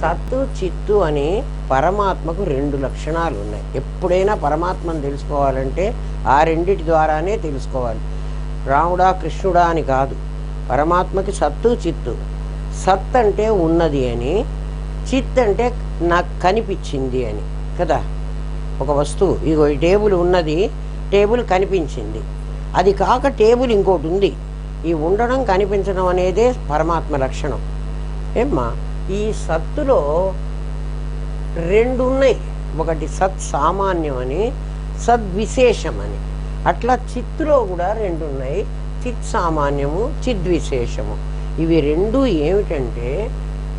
సత్తు చిత్తు అని పరమాత్మకు రెండు లక్షణాలు ఉన్నాయి. ఎప్పుడైనా పరమాత్మను తెలుసుకోవాలంటే ఆ రెండిటి ద్వారానే తెలుసుకోవాలి. రాముడా కృష్ణుడా అని కాదు. పరమాత్మకి సత్తు చిత్తు. సత్ అంటే ఉన్నది అని, చిత్ అంటే నాకు కనిపించింది అని కదా. ఒక వస్తువు ఇగో ఈ టేబుల్ ఉన్నది, టేబుల్ కనిపించింది. అది కాక టేబుల్ ఇంకోటి ఉంది. ఈ ఉండడం కనిపించడం అనేదే పరమాత్మ లక్షణం. ఏమ్మా, ఈ సత్తులో రెండు ఉన్నాయి. ఒకటి సత్ సామాన్యం అని, సద్విశేషం అని. అట్లా చిత్తులో కూడా రెండు ఉన్నాయి, చిత్ సామాన్యము, చిద్విశేషము. ఇవి రెండు ఏమిటంటే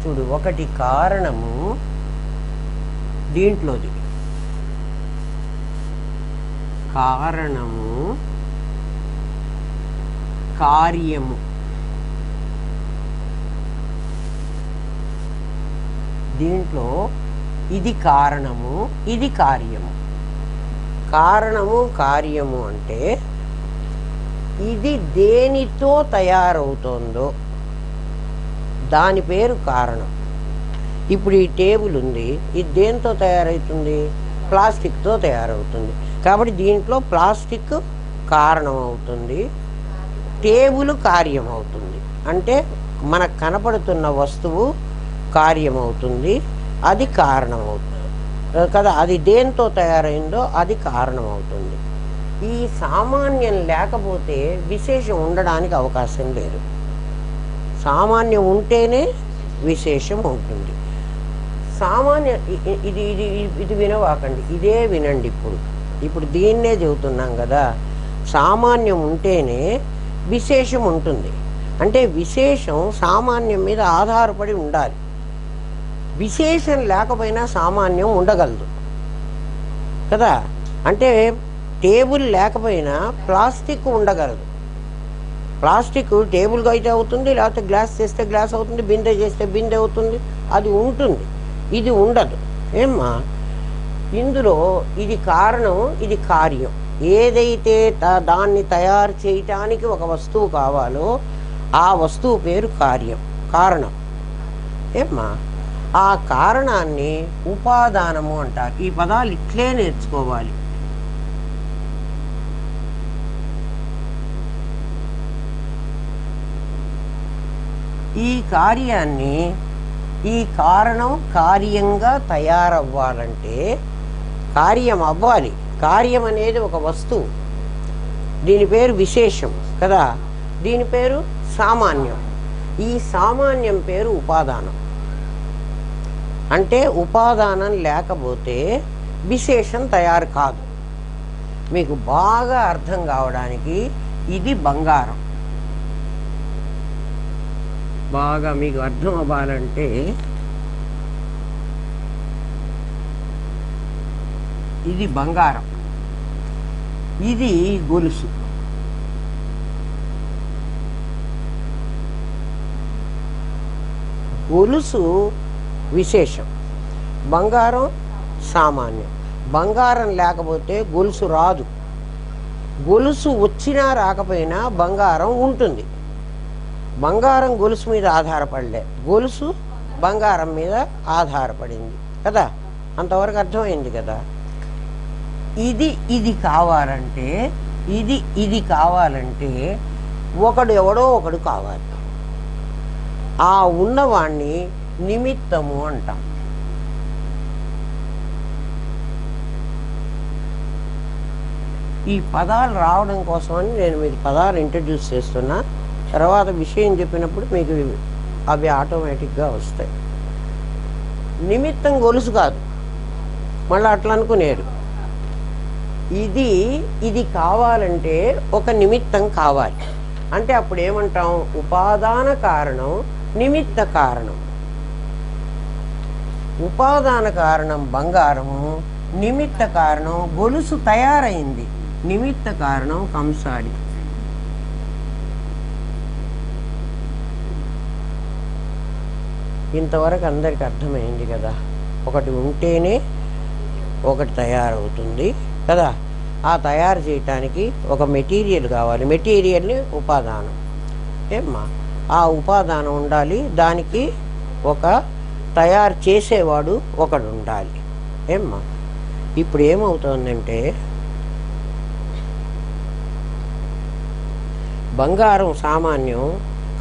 చూడు, ఒకటి కారణము, దీంట్లోది కారణము, కార్యము. దీంట్లో ఇది కారణము, ఇది కార్యము. కారణము కార్యము అంటే ఇది దేనితో తయారవుతోందో దాని పేరు కారణం. ఇప్పుడు ఈ టేబుల్ ఉంది, ఇది దేంతో తయారవుతుంది? ప్లాస్టిక్తో తయారవుతుంది. కాబట్టి దీంట్లో ప్లాస్టిక్ కారణం అవుతుంది, టేబుల్ కార్యం అవుతుంది. అంటే మనకు కనపడుతున్న వస్తువు కార్యమవుతుంది, అది కారణమవుతుంది కదా. అది దేంతో తయారైందో అది కారణమవుతుంది. ఈ సామాన్యం లేకపోతే విశేషం ఉండడానికి అవకాశం లేదు. సామాన్యం ఉంటేనే విశేషం ఉంటుంది. సామాన్య ఇది ఇది ఇది వినవాకండి, ఇదే వినండి. ఇప్పుడు దీన్నే చెబుతున్నాం కదా. సామాన్యం ఉంటేనే విశేషం ఉంటుంది. అంటే విశేషం సామాన్యం మీద ఆధారపడి ఉండాలి. విశేషం లేకపోయినా సామాన్యం ఉండగలదు కదా. అంటే టేబుల్ లేకపోయినా ప్లాస్టిక్ ఉండగలదు. ప్లాస్టిక్ టేబుల్గా అయితే అవుతుంది, లేకపోతే గ్లాస్ చేస్తే గ్లాస్ అవుతుంది, బిందె చేస్తే బిందె అవుతుంది, అది ఉంటుంది. ఇది ఉండదు. ఏమ్మా, ఇందులో ఇది కారణం, ఇది కార్యం. ఏదైతే దాన్ని తయారు చేయటానికి ఒక వస్తువు కావాలో ఆ వస్తువు పేరు కారణం. ఏమ్మా, ఆ కారణాన్ని ఉపాదానము అంటారు. ఈ పదాలు ఇట్లే నేర్చుకోవాలి. ఈ కార్యాన్ని, ఈ కారణం కార్యంగా తయారవ్వాలంటే కార్యం అవ్వాలి. కార్యం అనేది ఒక వస్తువు, దీని పేరు విశేషం కదా. దీని పేరు సామాన్యం. ఈ సామాన్యం పేరు ఉపాదానం. అంటే ఉపాదానం లేకపోతే విశేషం తయారు కాదు. మీకు బాగా అర్థం కావడానికి ఇది బంగారం. బాగా మీకు అర్థం అవ్వాలంటే ఇది బంగారం, ఇది గొలుసు. గొలుసు విశేషం, బంగారం సామాన్యం. బంగారం లేకపోతే గొలుసు రాదు. గొలుసు వచ్చినా రాకపోయినా బంగారం ఉంటుంది. బంగారం గొలుసు మీద ఆధారపడలే, గొలుసు బంగారం మీద ఆధారపడింది కదా. అంతవరకు అర్థమైంది కదా. ఇది కావాలంటే, ఇది కావాలంటే ఒకడు ఎవడో ఒకడు కావాలి. ఆ ఉన్నవాణ్ణి నిమిత్తము అంటాం. ఈ పదాలు రావడం కోసమని నేను మీకు పదాలు ఇంట్రడ్యూస్ చేస్తున్నా. తర్వాత విషయం చెప్పినప్పుడు మీకు అవి ఆటోమేటిక్గా వస్తాయి. నిమిత్తం గొలుసు కాదు, మళ్ళీ అట్లా అనుకునేరు. ఇది కావాలంటే ఒక నిమిత్తం కావాలి. అంటే అప్పుడు ఏమంటాం? ఉపాదాన కారణం, నిమిత్త కారణం. ఉపాదాన కారణం బంగారము, నిమిత్త కారణం గొలుసు తయారైంది, నిమిత్త కారణం కంసాడి. ఇంతవరకు అందరికి అర్థమైంది కదా. ఒకటి ఉంటేనే ఒకటి తయారవుతుంది కదా. ఆ తయారు చేయటానికి ఒక మెటీరియల్ కావాలి. మెటీరియల్ని ఉపాదానం. ఏమ్మా, ఆ ఉపాదానం ఉండాలి. దానికి ఒక తయారు చేసేవాడు ఒకడు ఉండాలి. ఏమ్మా ఇప్పుడు ఏమవుతోందంటే బంగారం సామాన్యం,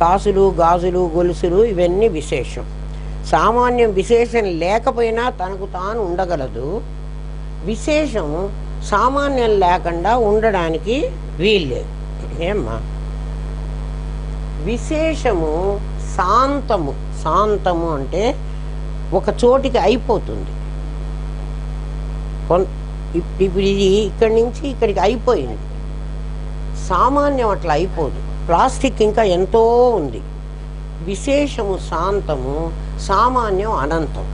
కాసులు గాజులు గొలుసులు ఇవన్నీ విశేషం. సామాన్యం విశేషం లేకపోయినా తనకు తాను ఉండగలదు. విశేషం సామాన్యం లేకుండా ఉండడానికి వీల్లేదు. ఏమ్మా విశేషము శాంతము. శాంతము అంటే ఒక చోటికి అయిపోతుంది. ఇప్పుడు ఇది ఇక్కడి నుంచి ఇక్కడికి అయిపోయింది. సామాన్యం అట్లా అయిపోదు. ప్లాస్టిక్ ఇంకా ఎంతో ఉంది. విశేషము శాంతము, సామాన్యం అనంతం.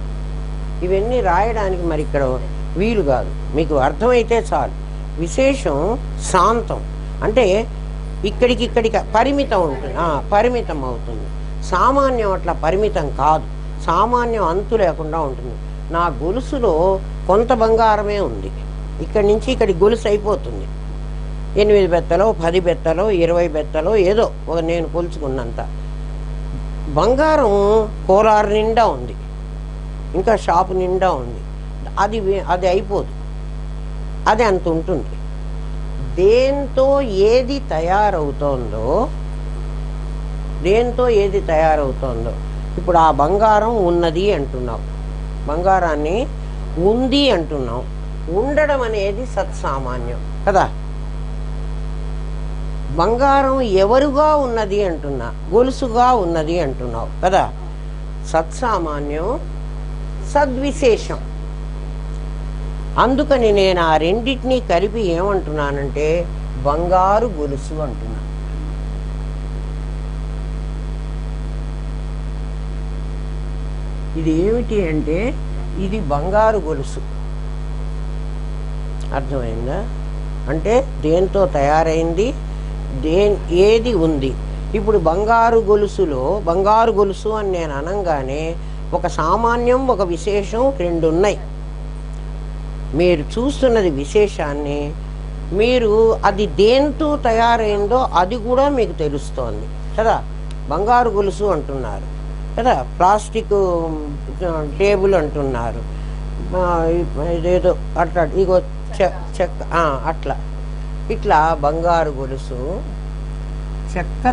ఇవన్నీ రాయడానికి మరి ఇక్కడ వీలు కాదు, మీకు అర్థమైతే చాలు. విశేషం శాంతం అంటే ఇక్కడికి పరిమితం ఉంటుంది, పరిమితం అవుతుంది. సామాన్యం అట్లా పరిమితం కాదు, సామాన్యం అంతు లేకుండా ఉంటుంది. నా గొలుసులో కొంత బంగారమే ఉంది, ఇక్కడి నుంచి ఇక్కడికి గొలుసు అయిపోతుంది. 8 బెత్తలో 10 బెత్తలో 20 బెత్తలో ఏదో ఒక నేను కొలుచుకున్నంత బంగారం కోలారు నిండా ఉంది, ఇంకా షాపు నిండా ఉంది. అది అయిపోదు, అది అంత ఉంటుంది. దేంతో ఏది తయారవుతోందో ఇప్పుడు ఆ బంగారం ఉన్నది అంటున్నావు, బంగారాన్ని ఉంది అంటున్నావు. ఉండడం అనేది సత్సామాన్యం కదా. బంగారం ఎవరుగా ఉన్నది అంటున్నా, గొలుసుగా ఉన్నది అంటున్నావు కదా. సత్సామాన్యం, సద్విశేషం. అందుకని నేను ఆ రెండింటినీ కలిపి ఏమంటున్నానంటే బంగారు గొలుసు అంటున్నా. ఇది ఏమిటి అంటే ఇది బంగారు గొలుసు. అర్థమైందా? అంటే దేంతో తయారైంది, ఏది ఉంది. ఇప్పుడు బంగారు గొలుసు అని నేను అనంగానే ఒక సామాన్యం ఒక విశేషం రెండు ఉన్నాయి. మీరు చూస్తున్నది విశేషాన్ని, మీరు అది దేంతో తయారైందో అది కూడా మీకు తెలుస్తోంది కదా. బంగారు గొలుసు అంటున్నారు కదా, ప్లాస్టిక్ టేబుల్ అంటున్నారు, ఇదేదో అట్లా ఇగో చెక్క అట్లా ఇట్లా బంగారు గొలుసు, చెక్క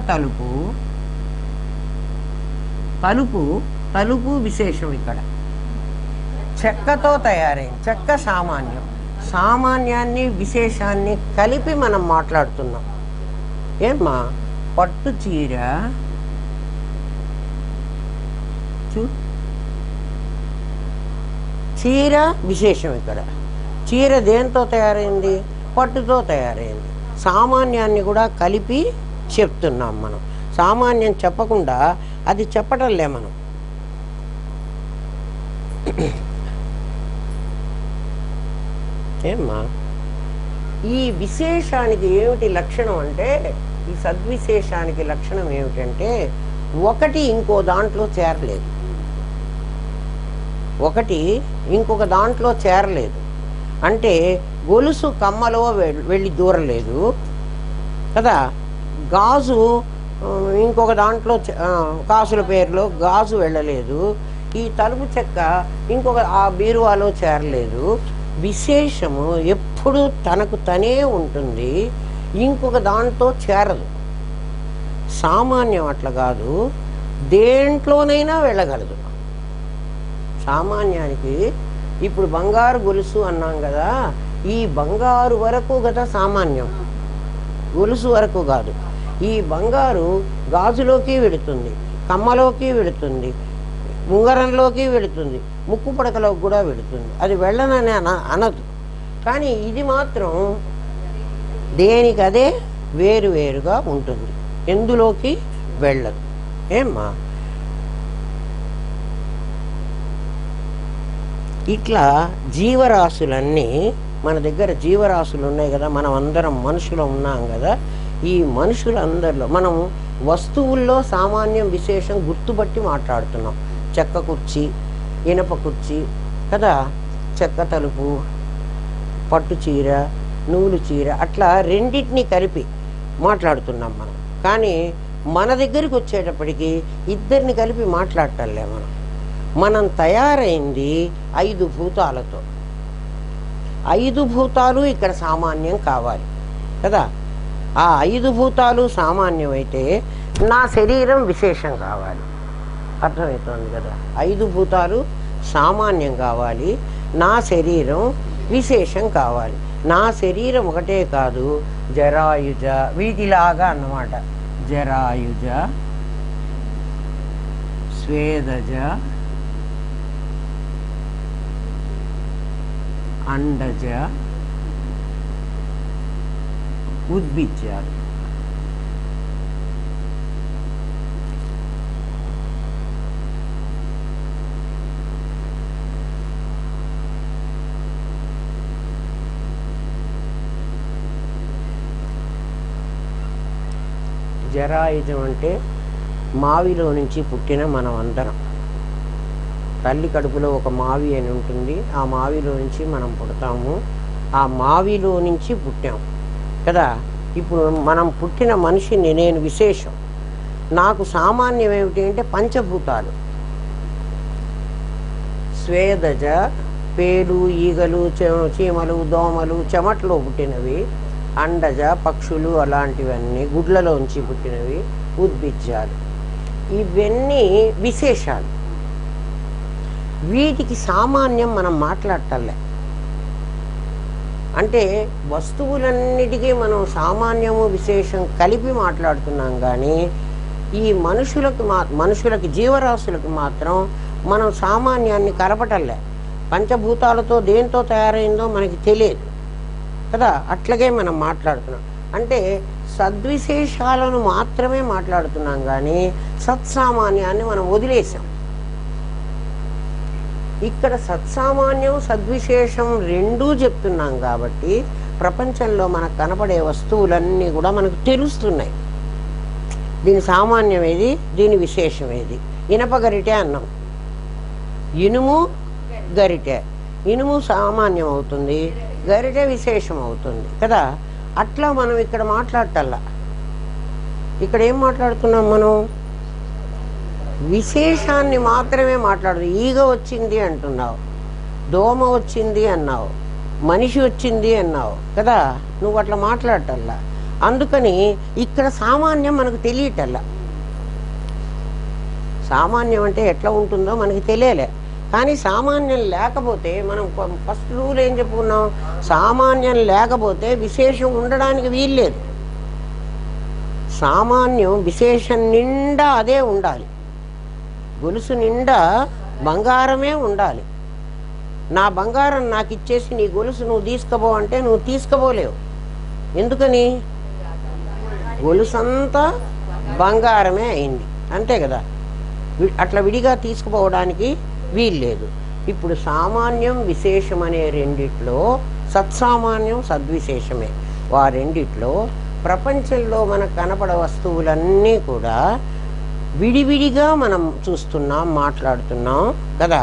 తలుపు విశేషం. ఇక్కడ చెక్కతో తయారైంది, చెక్క సామాన్యం. సామాన్యాన్ని విశేషాన్ని కలిపి మనం మాట్లాడుతున్నాం. ఏమ్మా పట్టు చీర చీర విశేషం. ఇక్కడ చీర దేంతో తయారైంది, పట్టుతో తయారైంది. సామాన్యాన్ని కూడా కలిపి చెప్తున్నాం మనం. సామాన్యం చెప్పకుండా అది చెప్పటంలే మనం. ఏమ్మా ఈ విశేషానికి ఏమిటి లక్షణం అంటే, ఈ సద్విశేషానికి లక్షణం ఏమిటంటే ఒకటి ఇంకో దాంట్లో చేరలేదు, ఒకటి ఇంకొక దాంట్లో చేరలేదు. అంటే గొలుసు కమ్మలో వెళ్ళి దూరలేదు కదా, గాజు ఇంకొక దాంట్లో కాసుల పేరులో గాజు వెళ్ళలేదు, ఈ తలుపు చెక్క ఇంకొక ఆ బీరువాలో చేరలేదు. విశేషము ఎప్పుడు తనకు తనే ఉంటుంది, ఇంకొక దాంతో చేరదు. సామాన్యం అట్లా కాదు, దేంట్లోనైనా వెళ్ళగలదు. సామాన్యానికి ఇప్పుడు బంగారు గొలుసు అన్నాం కదా, ఈ బంగారు వరకు కదా సామాన్యం, గొలుసు వరకు కాదు. ఈ బంగారు గాజులోకి వెళుతుంది, కమ్మలోకి వెళుతుంది, ఉంగరంలోకి వెళుతుంది, ముక్కు పడకలోకి కూడా వెళుతుంది. అది వెళ్ళనని అనదు. కానీ ఇది మాత్రం దేనికదే వేరువేరుగా ఉంటుంది, ఎందులోకి వెళ్ళదు. ఏమ్మా ఇట్లా జీవరాశులన్నీ మన దగ్గర జీవరాశులు ఉన్నాయి కదా, మనం అందరం మనుషులు ఉన్నాం కదా. ఈ మనుషులందరిలో మనం వస్తువుల్లో సామాన్యం విశేషం గుర్తుపట్టి మాట్లాడుతున్నాం. చెక్క కుర్చీ, ఇనప కుర్చీ కదా, చెక్క తలుపు, పట్టు చీర, నూలు చీర, అట్లా రెండింటినీ కలిపి మాట్లాడుతున్నాం మనం. కానీ మన దగ్గరికి వచ్చేటప్పటికి ఇద్దరిని కలిపి మాట్లాడటంలే మనం. మనం తయారైంది 5 భూతాలతో. 5 భూతాలు ఇక్కడ సామాన్యం కావాలి కదా. ఆ 5 భూతాలు సామాన్యమైతే నా శరీరం విశేషం కావాలి. అర్థమవుతుంది కదా. 5 భూతాలు సామాన్యం కావాలి, నా శరీరం విశేషం కావాలి. నా శరీరం ఒకటే కాదు, జరాయుజ వీటిలాగా అన్నమాట. జరాయుజ, స్వేదజ, అండజ, ఉద్భిజ్యాలు. జరాయుజం అంటే మావిలో నుంచి పుట్టిన మనం అందరం. తల్లి కడుపులో ఒక మావి అని ఉంటుంది, ఆ మావిలో నుంచి మనం పుడతాము, ఆ మావిలో నుంచి పుట్టాం కదా. ఇప్పుడు మనం పుట్టిన మనిషిని నేను విశేషం. నాకు సామాన్యం ఏమిటి అంటే పంచభూతాలు. స్వేదజ పేలు, ఈగలు, చీమలు, దోమలు, చెమట్లో పుట్టినవి. అండజ పక్షులు, అలాంటివన్నీ గుడ్లలోంచి పుట్టినవి. ఉద్భిజ్యాలు, ఇవన్నీ విశేషాలు. వీటికి సామాన్యం మనం మాట్లాడటంలే. అంటే వస్తువులన్నిటికీ మనం సామాన్యము విశేషం కలిపి మాట్లాడుతున్నాం, కానీ ఈ మనుషులకి జీవరాశులకు మాత్రం మనం సామాన్యాన్ని కలపటంలే. పంచభూతాలతో దేంతో తయారైందో మనకి తెలియదు కదా. అట్లాగే మనం మాట్లాడుతున్నాం. అంటే సద్విశేషాలను మాత్రమే మాట్లాడుతున్నాం, కానీ సత్సామాన్యాన్ని మనం వదిలేసాం. ఇక్కడ సత్సామాన్యం సద్విశేషం రెండూ చెప్తున్నాం కాబట్టి ప్రపంచంలో మనకు కనపడే వస్తువులన్నీ కూడా మనకు తెలుస్తున్నాయి. దీని సామాన్యం ఏది, దీని విశేషం ఏది. ఇనప గరిటె అన్నాం, ఇనుము గరిటె. ఇనుము సామాన్యం అవుతుంది, గరిటె విశేషం అవుతుంది కదా. అట్లా మనం ఇక్కడ మాట్లాడటల్లా. ఇక్కడ ఏం మాట్లాడుతున్నాం మనం? విశేషాన్ని మాత్రమే మాట్లాడు. ఈగ వచ్చింది అంటున్నావు, దోమ వచ్చింది అన్నావు, మనిషి వచ్చింది అన్నావు కదా. నువ్వు అట్లా మాట్లాడటల్లా. అందుకని ఇక్కడ సామాన్యం మనకు తెలియటల్లా. సామాన్యం అంటే ఎట్లా ఉంటుందో మనకి తెలియలే. కానీ సామాన్యం లేకపోతే మనం ఫస్ట్ రూల్ ఏం చెప్పుకున్నాం? సామాన్యం లేకపోతే విశేషం ఉండడానికి వీల్లేదు. సామాన్యం విశేషం నిండా అదే ఉండాలి. గొలుసు నిండా బంగారమే ఉండాలి. నా బంగారం నాకు ఇచ్చేసి నీ గొలుసు నువ్వు తీసుకుపో అంటే నువ్వు తీసుకుపోలేవు. ఎందుకని? గొలుసంతా బంగారమే అయింది, అంతే కదా. అట్లా విడిగా తీసుకుపోవడానికి వీల్లేదు. ఇప్పుడు సామాన్యం విశేషం అనే రెండిట్లో సత్సామాన్యం సద్విశేషమే. ఆ రెండిట్లో ప్రపంచంలో మనకు కనపడే వస్తువులన్నీ కూడా విడివిడిగా మనం చూస్తున్నాం, మాట్లాడుతున్నాం కదా.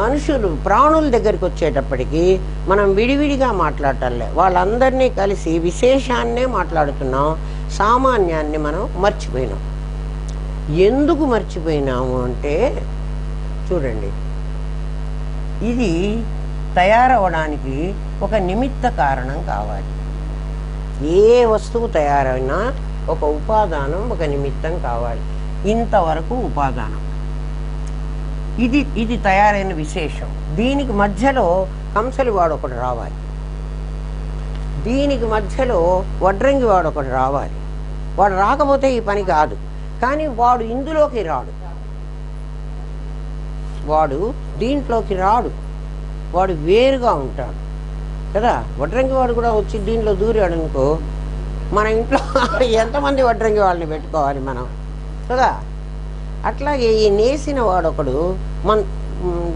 మనుషులు ప్రాణుల దగ్గరికి వచ్చేటప్పటికి మనం విడివిడిగా మాట్లాడటంలే. వాళ్ళందరినీ కలిసి విశేషాన్నే మాట్లాడుతున్నాం. సామాన్యాన్ని మనం మర్చిపోయినాం. ఎందుకు మర్చిపోయినాము అంటే చూడండి, ఇది తయారవడానికి ఒక నిమిత్త కారణం కావాలి. ఏ వస్తువు తయారైనా ఒక ఉపాదానం, ఒక నిమిత్తం కావాలి. ఇంతవరకు ఉపాదానం, ఇది తయారైన విశేషం. దీనికి మధ్యలో కంసలి వాడు ఒకటి రావాలి, దీనికి మధ్యలో వడ్రంగి వాడు ఒకటి రావాలి. వాడు రాకపోతే ఈ పని కాదు. కానీ వాడు ఇందులోకి రాడు, వాడు దీంట్లోకి రాడు, వాడు వేరుగా ఉంటాడు కదా. వడ్రంగి వాడు కూడా వచ్చి దీంట్లో దూరాడు అనుకో, మన ఇంట్లో ఎంతమంది వడ్రంగి వాళ్ళని పెట్టుకోవాలి మనం కదా. అట్లాగే ఈ నేసిన వాడు ఒకడు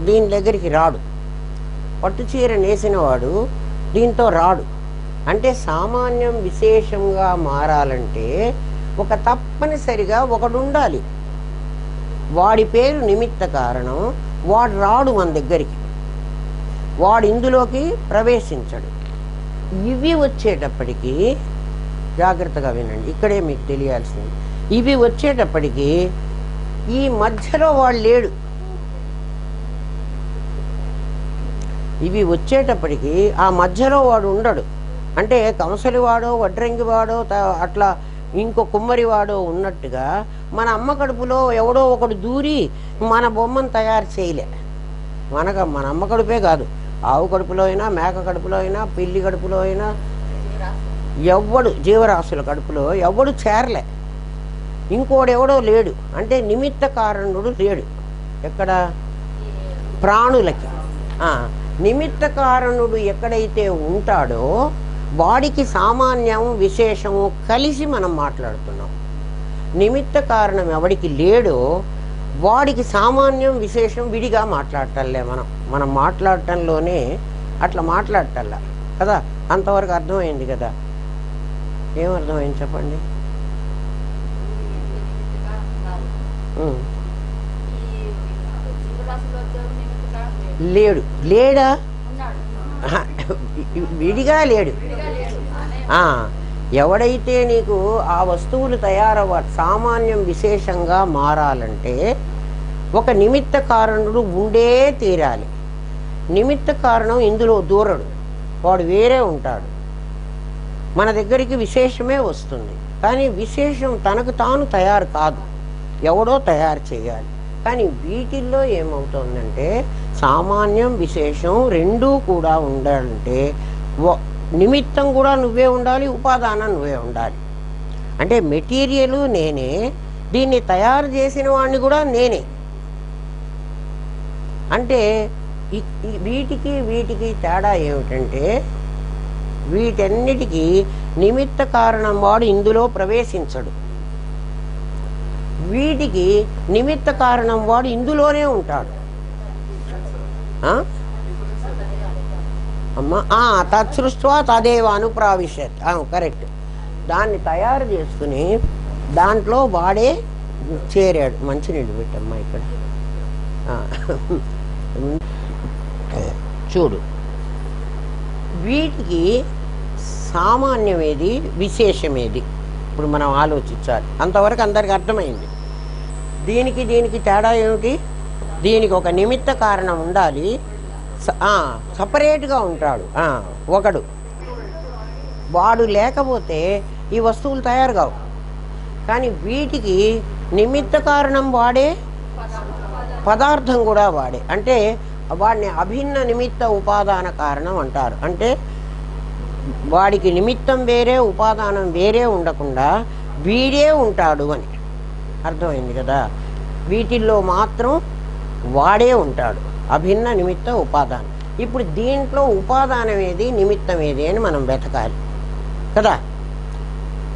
దీని దగ్గరికి రాడు. పట్టు చీర నేసిన వాడు దీంతో రాడు. అంటే సామాన్యం విశేషంగా మారాలంటే ఒక తప్పనిసరిగా ఒకడు ఉండాలి. వాడి పేరు నిమిత్త కారణం. వాడు రాడు మన దగ్గరికి, వాడు ఇందులోకి ప్రవేశించడు. ఇవి వచ్చేటప్పటికి జాగ్రత్తగా వినండి, ఇక్కడే మీకు తెలియాల్సింది. ఇవి వచ్చేటప్పటికి ఈ మధ్యలో వాడు లేడు. ఇవి వచ్చేటప్పటికి ఆ మధ్యలో వాడు ఉండడు. అంటే కంసలివాడో వడ్రంగివాడో అట్లా ఇంకో కుమ్మరివాడో ఉన్నట్టుగా మన అమ్మ కడుపులో ఎవడో ఒకడు దూరి మన బొమ్మను తయారు చేయలే. మన అమ్మ కడుపే కాదు, ఆవు కడుపులో అయినా, మేక కడుపులో అయినా, పిల్లి కడుపులో అయినా, ఎవడు జీవరాశుల కడుపులో ఎవడు చేరలే. ఇంకోడెవడో లేడు. అంటే నిమిత్త కారణుడు లేడు. ఎక్కడ? ప్రాణులకి. నిమిత్త కారణుడు ఎక్కడైతే ఉంటాడో వాడికి సామాన్యం విశేషము కలిసి మనం మాట్లాడుతున్నాం. నిమిత్త కారణం ఎవడికి లేడో వాడికి సామాన్యం విశేషం విడిగా మాట్లాడటంలే. మనం మాట్లాడటంలోనే అట్లా మాట్లాడటల్లా కదా. అంతవరకు అర్థమైంది కదా? ఏమర్థమైంది చెప్పండి? లేడు. లేడా? విడిగా లేడు. ఎవడైతే నీకు ఆ వస్తువులు సామాన్యం విశేషంగా మారాలంటే ఒక నిమిత్త కారణుడు ఉండే తీరాలి. నిమిత్త కారణం ఇందులో దూరడు, వాడు వేరే ఉంటాడు. మన దగ్గరికి విశేషమే వస్తుంది, కానీ విశేషం తనకు తాను తయారు కాదు, ఎవడో తయారు చేయాలి. కానీ వీటిల్లో ఏమవుతుందంటే సామాన్యం విశేషం రెండూ కూడా ఉండాలంటే నిమిత్తం కూడా నువ్వే ఉండాలి, ఉపాదానం నువ్వే ఉండాలి. అంటే మెటీరియల్ నేనే, దీన్ని తయారు చేసిన వాడిని కూడా నేనే. అంటే వీటికి తేడా ఏమిటంటే వీటన్నిటికీ నిమిత్త కారణం వాడు ఇందులో ప్రవేశించడు. వీటికి నిమిత్త కారణం వాడు ఇందులోనే ఉంటాడు. తత్సృష్ట్వా తదేవ అనుప్రావిశత్. కరెక్ట్. దాన్ని తయారు చేసుకుని దాంట్లో వాడే చేరాడు. మంచినీళ్ళు పెట్టమ్మా ఇక్కడ. చూడు, వీటికి సామాన్యమేది, విశేషమేది ఇప్పుడు మనం ఆలోచించాలి. అంతవరకు అందరికి అర్థమైంది. దీనికి తేడా ఏమిటి? దీనికి ఒక నిమిత్త కారణం ఉండాలి, సపరేట్గా ఉంటాడు ఒకడు. వాడు లేకపోతే ఈ వస్తువులు తయారు కావు. కానీ వీటికి నిమిత్త కారణం వాడే, పదార్థం కూడా వాడే. అంటే వాడిని అభిన్న నిమిత్త ఉపాదాన కారణం అంటారు. అంటే వాడికి నిమిత్తం వేరే, ఉపాదానం వేరే ఉండకుండా వీడే ఉంటాడు అని అర్థమైంది కదా. వీటిల్లో మాత్రం వాడే ఉంటాడు, అభిన్న నిమిత్త ఉపాదానం. ఇప్పుడు దీంట్లో ఉపాదానం ఏది, నిమిత్తం ఏది అని మనం వెతకాలి కదా.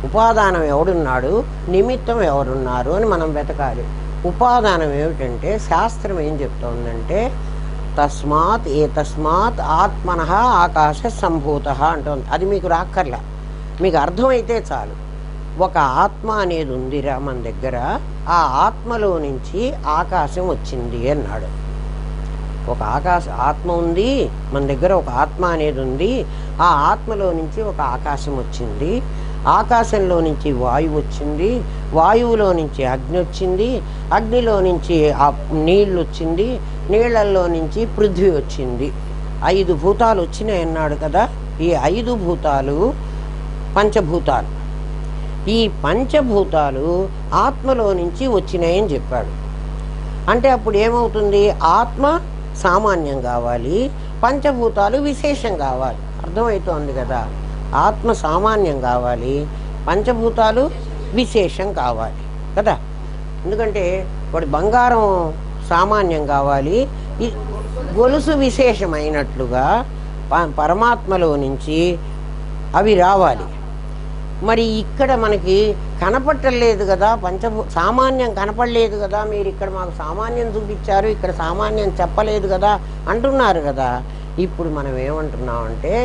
ఉపాదానం ఎవడున్నాడు, నిమిత్తం ఎవరున్నారు అని మనం వెతకాలి. ఉపాదానం ఏమిటంటే శాస్త్రం ఏం చెప్తోందంటే తస్మాత్ ఆత్మనః ఆకాశ సంభూత అంటుంది. అది మీకు రాక్కర్లా, మీకు అర్థమైతే చాలు. ఒక ఆత్మ అనేది ఉందిరా మన దగ్గర, ఆ ఆత్మలో నుంచి ఆకాశం వచ్చింది అన్నాడు. ఒక ఆత్మ ఉంది మన దగ్గర, ఒక ఆత్మ అనేది ఉంది, ఆ ఆత్మలో నుంచి ఒక ఆకాశం వచ్చింది, ఆకాశంలో నుంచి వాయువు వచ్చింది, వాయువులో నుంచి అగ్ని వచ్చింది, అగ్నిలో నుంచి నీళ్ళు వచ్చింది, నీళ్లలో నుంచి పృథ్వీ వచ్చింది. 5 భూతాలు వచ్చినాయి అన్నాడు కదా. ఈ 5 భూతాలు పంచభూతాలు. ఈ పంచభూతాలు ఆత్మలో నుంచి వచ్చినాయని చెప్పాడు. అంటే అప్పుడు ఏమవుతుంది? ఆత్మ సామాన్యం కావాలి, పంచభూతాలు విశేషం కావాలి. అర్థమవుతోంది కదా. ఆత్మ సామాన్యం కావాలి, పంచభూతాలు విశేషం కావాలి కదా. ఎందుకంటే వాడి బంగారం సామాన్యం కావాలి, గొలుసు విశేషమైనట్లుగా పరమాత్మలో నుంచి అవి రావాలి. మరి ఇక్కడ మనకి కనపట్టలేదు కదా, సామాన్యం కనపడలేదు కదా. మీరు ఇక్కడ మాకు సామాన్యం చూపించారు, ఇక్కడ సామాన్యం చెప్పలేదు కదా అంటున్నారు కదా. ఇప్పుడు మనం ఏమంటున్నామంటే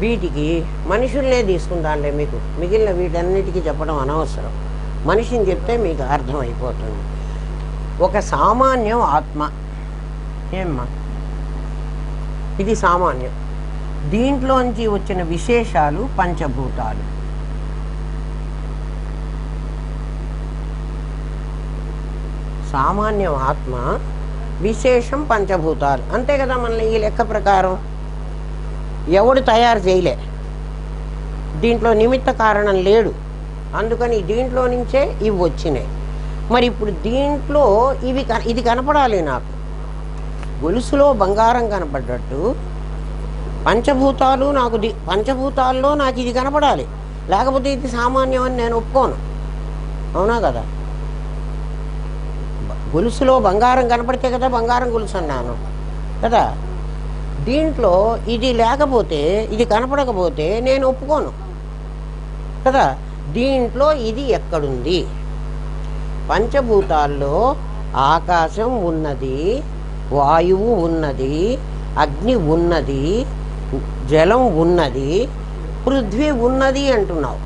వీటికి మనుషుల్నే తీసుకుందాంలే, మీకు మిగిలిన వీటన్నిటికీ చెప్పడం అనవసరం. మనిషిని చెప్తే మీకు అర్థమైపోతుంది. ఒక సామాన్యం ఆత్మ, ఏమ్మా ఇది సామాన్యం. దీంట్లోంచి వచ్చిన విశేషాలు పంచభూతాలు. సామాన్యం ఆత్మ, విశేషం పంచభూతాలు. అంతే కదా మనల్ని ఈ లెక్క ప్రకారం ఎవడు తయారు చేయలే, దీంట్లో నిమిత్త కారణం లేడు, అందుకని దీంట్లో నుంచే ఇవి వచ్చినాయి. మరి ఇప్పుడు దీంట్లో ఇది కనపడాలి నాకు. గొలుసులో బంగారం కనపడ్డట్టు పంచభూతాలు నాకు పంచభూతాల్లో నాకు ఇది కనపడాలి, లేకపోతే ఇది సామాన్యం అని నేను ఒప్పుకోను. అవునా కదా? గొలుసులో బంగారం కనపడితే కదా బంగారం గొలుసు అన్నాను కదా. దీంట్లో ఇది లేకపోతే, ఇది కనపడకపోతే నేను ఒప్పుకోను కదా. దీంట్లో ఇది ఎక్కడుంది? పంచభూతాల్లో ఆకాశం ఉన్నది, వాయువు ఉన్నది, అగ్ని ఉన్నది, జలం ఉన్నది, పృథ్వీ ఉన్నది అంటున్నావు.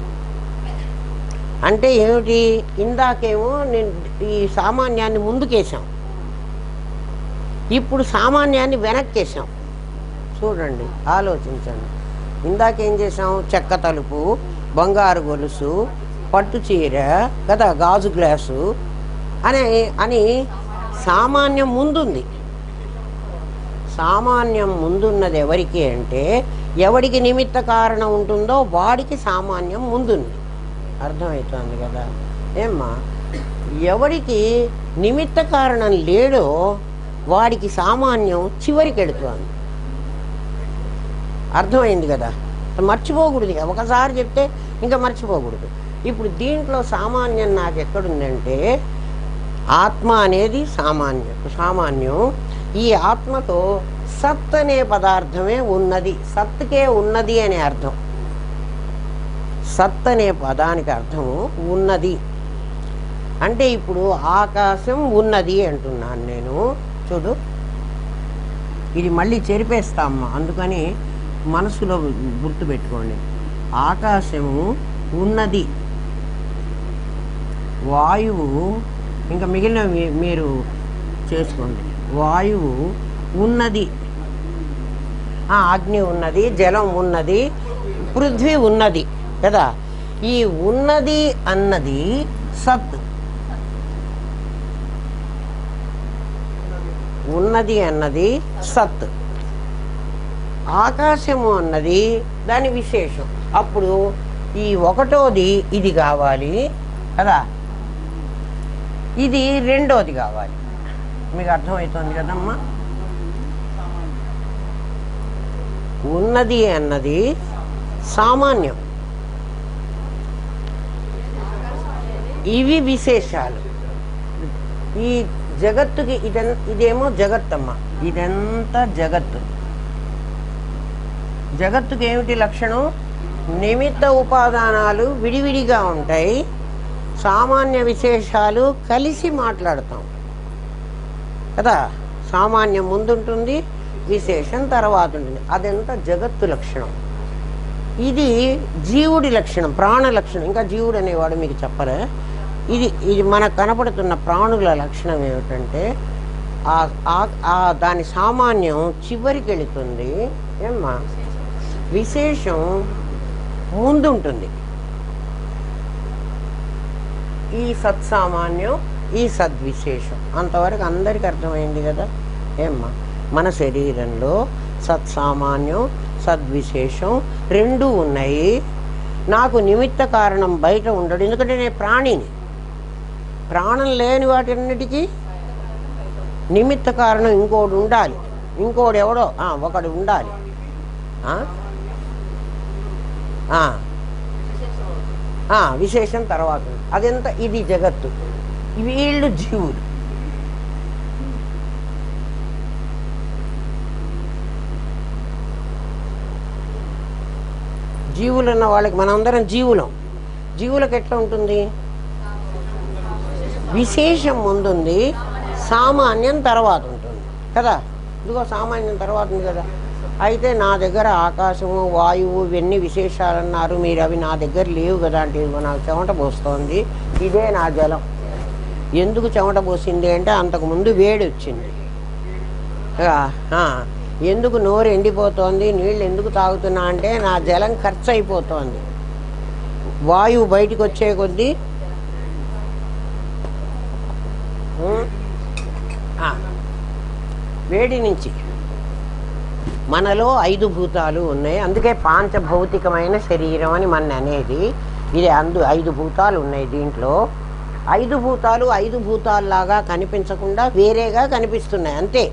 అంటే ఏమిటి? ఇందాకేమో నేను ఈ సామాన్యాన్ని ముందుకేసాం, ఇప్పుడు సామాన్యాన్ని వెనక్కేసాం. చూడండి, ఆలోచించండి. ఇందాకేం చేసాం? చెక్క తలుపు, బంగారు గొలుసు, పట్టు చీర కదా, గాజు గ్లాసు అని సామాన్యం ముందుంది. సామాన్యం ముందున్నది ఎవరికి అంటే, ఎవడికి నిమిత్త కారణం ఉంటుందో వాడికి సామాన్యం ముందుంది. అర్థమవుతుంది కదా? ఏమ్మా, ఎవడికి నిమిత్త కారణం లేడో వాడికి సామాన్యం చివరికి వెళుతుంది. అర్థమైంది కదా? మర్చిపోకూడదు, ఒకసారి చెప్తే ఇంకా మర్చిపోకూడదు. ఇప్పుడు దీంట్లో సామాన్యం నాకు ఎక్కడుందంటే, ఆత్మ అనేది సామాన్యం. ఈ ఆత్మతో సత్ అనే పదార్థమే ఉన్నది, సత్తుకే ఉన్నది అనే అర్థం. సత్ అనే పదానికి అర్థము ఉన్నది అంటే, ఇప్పుడు ఆకాశం ఉన్నది అంటున్నాను నేను. చూడు, ఇది మళ్ళీ చెరిపేస్తామ్మా, అందుకని మనసులో గుర్తుపెట్టుకోండి. ఆకాశము ఉన్నది, వాయువు, ఇంకా మిగిలిన మీరు చేసుకోండి. వాయువు ఉన్నది, అగ్ని ఉన్నది, జలం ఉన్నది, పృథ్వీ ఉన్నది కదా. ఈ ఉన్నది అన్నది సత్. ఉన్నది అన్నది సత్, ఆకాశము అన్నది దాని విశేషం. అప్పుడు ఈ ఒకటోది ఇది కావాలి కదా, ఇది రెండోది కావాలి. మీకు అర్థమవుతుంది కదమ్మా? ఉన్నది అన్నది సామాన్యం, ఇవి విశేషాలు. ఈ జగత్తుకి ఇదేమో జగత్తమ్మ, ఇదంతా జగత్తు. జగత్తుకి ఏమిటి లక్షణం? నిమిత్త ఉపాదానాలు విడివిడిగా ఉంటాయి, సామాన్య విశేషాలు కలిసి మాట్లాడతాం కదా. సామాన్యం ముందుంటుంది, విశేషం తర్వాత ఉంటుంది. అదంతా జగత్తు లక్షణం. ఇది జీవుడి లక్షణం, ప్రాణ లక్షణం. ఇంకా జీవుడు అనేవాడు మీకు చెప్పలే. ఇది మనకు కనపడుతున్న ప్రాణుల లక్షణం ఏమిటంటే, దాని సామాన్యం చివరికి వెళుతుంది. ఏమ్మా, విశేషం ముందుంటుంది. ఈ సత్సామాన్యం, ఈ సద్విశేషం. అంతవరకు అందరికీ అర్థమైంది కదా? ఏమ్మా, మన శరీరంలో సత్సామాన్యం, సద్విశేషం రెండూ ఉన్నాయి. నాకు నిమిత్త కారణం బయట ఉండడు, ఎందుకంటే నేను ప్రాణిని. ప్రాణం లేని వాటిన్నిటికీ నిమిత్త కారణం ఇంకోటి ఉండాలి, ఇంకోటి ఎవడో ఒకడు ఉండాలి. విశేషం తర్వాత. అదెంత? ఇది జగత్తు, వీళ్ళు జీవులు. జీవులు ఉన్న వాళ్ళకి మనందరం జీవులం. జీవులకు ఎట్లా ఉంటుంది? విశేషం ముందుంది, సామాన్యం తర్వాత ఉంటుంది కదా. ఇదిగో సామాన్యం తర్వాత ఉంది కదా. అయితే నా దగ్గర ఆకాశము, వాయువు ఇవన్నీ విశేషాలన్నారు, మీరు అవి నా దగ్గర లేవు కదా అంటే, నాకు చెమట పోస్తోంది. ఇదే నా జలం. ఎందుకు చెమట పోసింది అంటే, అంతకుముందు వేడి వచ్చింది. ఎందుకు నోరు ఎండిపోతోంది, నీళ్ళు ఎందుకు తాగుతున్నా అంటే, నా జలం ఖర్చు అయిపోతోంది. వాయువు బయటికి వచ్చే కొద్దీ ఉం? ఆ, వేడి నుంచి మనలో 5 భూతాలు ఉన్నాయి. అందుకే పాంచభౌతికమైన శరీరం అని మన అనేది. ఇది 5 భూతాలు ఉన్నాయి దీంట్లో. 5 భూతాలు 5 భూతాల్లాగా కనిపించకుండా వేరేగా కనిపిస్తున్నాయి అంతే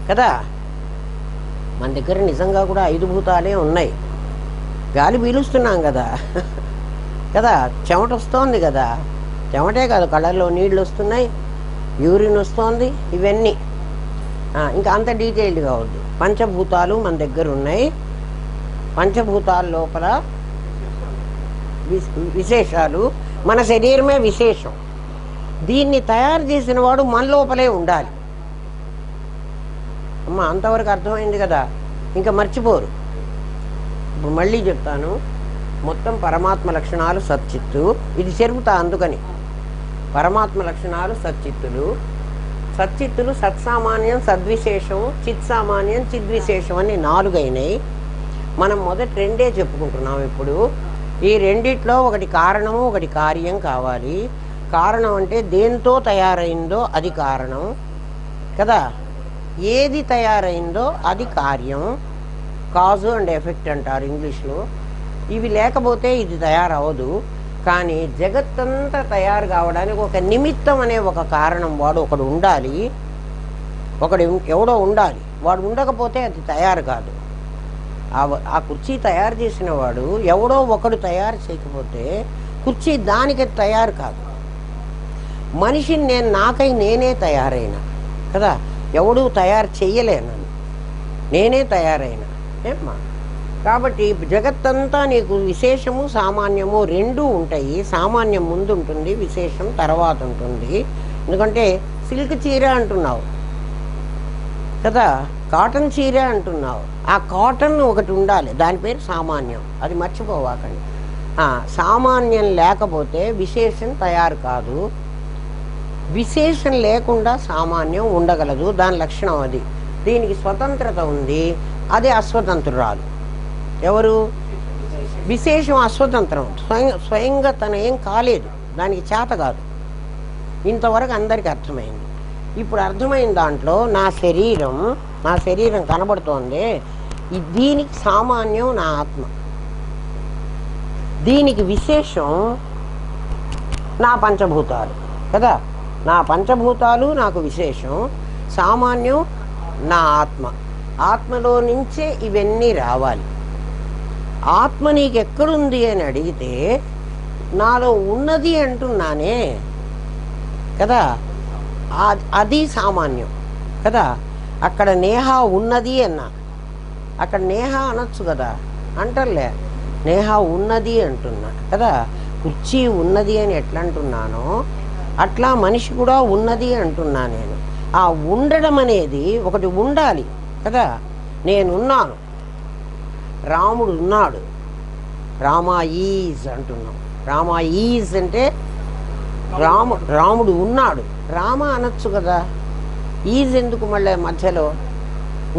కదా. మన దగ్గర నిజంగా కూడా 5 భూతాలే ఉన్నాయి. గాలి పీలుస్తున్నాం కదా కదా, చెమట వస్తోంది కదా, చెమటే కాదు కళ్ళల్లో నీళ్ళు వస్తున్నాయి, యూరిన్ వస్తోంది, ఇవన్నీ ఇంకా అంత డీటెయిల్డ్గా వద్దు. పంచభూతాలు మన దగ్గర ఉన్నాయి. పంచభూతాల లోపల విశేషాలు, మన శరీరమే విశేషం. దీన్ని తయారు చేసిన వాడు మన లోపలే ఉండాలి. అమ్మ అంతవరకు అర్థమైంది కదా, ఇంకా మర్చిపోరు. ఇప్పుడు మళ్ళీ చెప్తాను. మొత్తం పరమాత్మ లక్షణాలు సచ్చిత్తు, ఇది చెరుపుతా అందుకని. పరమాత్మ లక్షణాలు సచ్చిత్తులు, సచ్చిత్తులు సత్సామాన్యం సద్విశేషం, చిత్సామాన్యం చిద్విశేషం అని 4 అయినాయి. మనం మొదటి 2 చెప్పుకుంటున్నాం ఇప్పుడు. ఈ రెండిట్లో ఒకటి కారణము ఒకటి కార్యం కావాలి. కారణం అంటే దేంతో తయారైందో అది కారణం కదా, ఏది తయారైందో అది కార్యం. కాజు అండ్ ఎఫెక్ట్ అంటారు ఇంగ్లీష్లో. ఇవి లేకపోతే ఇది తయారవ్వదు. కానీ జగత్తంతా తయారు కావడానికి ఒక నిమిత్తం అనే ఒక కారణం వాడు ఒకడు ఉండాలి. ఎవడో ఉండాలి. వాడు ఉండకపోతే అది తయారు కాదు. ఆ కుర్చీ తయారు చేసిన వాడు ఎవడో ఒకడు తయారు చేయకపోతే కుర్చీ దానికి తయారు కాదు. మనిషిని నాకై నేనే తయారైనా కదా, ఎవడూ తయారు చెయ్యలేను, నేనే తయారైనా ఏమ్మా. కాబట్టి జగత్తంతా నీకు విశేషము సామాన్యము 2 ఉంటాయి. సామాన్యం ముందు ఉంటుంది, విశేషం తర్వాత ఉంటుంది. ఎందుకంటే సిల్క్ చీర అంటున్నావు కదా, కాటన్ చీర అంటున్నావు. ఆ కాటన్ ఒకటి ఉండాలి, దాని పేరు సామాన్యం. అది మర్చిపోవాకండి. సామాన్యం లేకపోతే విశేషం తయారు కాదు. విశేషం లేకుండా సామాన్యం ఉండగలదు. దాని లక్షణం అది. దీనికి స్వతంత్రత ఉంది, అది అస్వతంత్రురాలు. ఎవరు? విశేషం అస్వతంత్రం, స్వయంగా తన ఏం కాలేదు, దానికి చేత కాదు. ఇంతవరకు అందరికీ అర్థమైంది. ఇప్పుడు అర్థమైన దాంట్లో నా శరీరం కనబడుతోంది, దీనికి సామాన్యం నా ఆత్మ, దీనికి విశేషం నా పంచభూతాలు కదా. నా పంచభూతాలు నాకు విశేషం, సామాన్యం నా ఆత్మ. ఆత్మలో నుంచే ఇవన్నీ రావాలి. ఆత్మ నీకు ఎక్కడుంది అని అడిగితే నాలో ఉన్నది అంటున్నానే కదా, అది సామాన్యం కదా. అక్కడ నేహ ఉన్నది అన్నా, అక్కడ నేహ అనొచ్చు కదా, అంటలే, నేహ ఉన్నది అంటున్నా కదా. కుర్చీ ఉన్నది అని ఎట్లా అంటున్నానో అట్లా మనిషి కూడా ఉన్నది అంటున్నా నేను. ఆ ఉండడం అనేది ఒకటి ఉండాలి కదా. నేనున్నాను, రాముడు ఉన్నాడు, రామా ఈజ్ అంటున్నాం. రామా ఈజ్ అంటే రాముడు ఉన్నాడు, రామ అనొచ్చు కదా. ఈజ్ ఎందుకు మళ్ళీ మధ్యలో?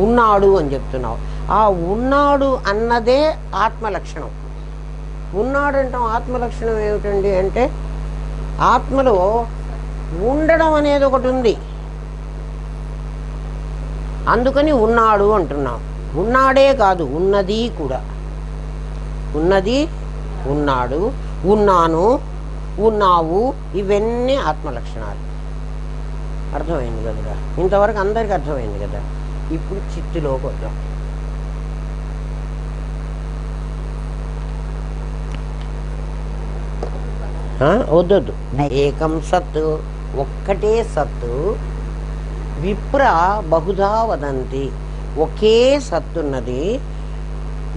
ఉన్నాడు అని చెప్తున్నావు. ఆ ఉన్నాడు అన్నదే ఆత్మలక్షణం. ఉన్నాడంటాం ఆత్మలక్షణం ఏమిటండి అంటే, ఆత్మలో ఉండడం అనేది ఒకటి ఉంది, అందుకని ఉన్నాడు అంటున్నాం. ఉన్నాడే కాదు, ఉన్నది కూడా. ఉన్నది, ఉన్నాడు, ఉన్నాను, ఉన్నావు, ఇవన్నీ ఆత్మలక్షణాలు. అర్థమైంది కదరా? ఇంతవరకు అందరికీ అర్థమైంది కదా. ఇప్పుడు చిత్తులోకి వద్దాం. వద్దొద్దు. ఏకం సత్, ఒక్కటే సత్తు. విప్ర బహుధా వదంతి, ఒకే సత్తున్నది.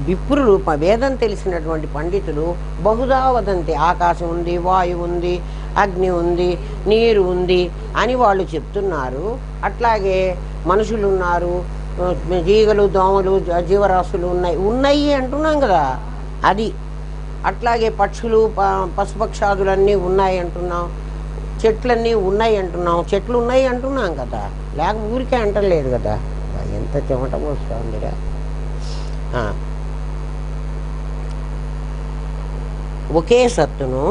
విప్రులు, వేదం తెలిసినటువంటి పండితులు బహుధా వదంతి, ఆకాశం ఉంది, వాయువు ఉంది, అగ్ని ఉంది, నీరు ఉంది అని వాళ్ళు చెప్తున్నారు. అట్లాగే మనుషులు ఉన్నారు, జీగలు, దోమలు, జీవరాశులు ఉన్నాయి అంటున్నాం కదా, అది. అట్లాగే పక్షులు, పశుపక్షాదులన్నీ ఉన్నాయి అంటున్నాం, చెట్లన్నీ ఉన్నాయి అంటున్నాం, చెట్లు ఉన్నాయి అంటున్నాం కదా, లేక ఊరికే అంటలేదు కదా. ఎంత చెమట పోస్తుందిరా. ఒకే సత్తును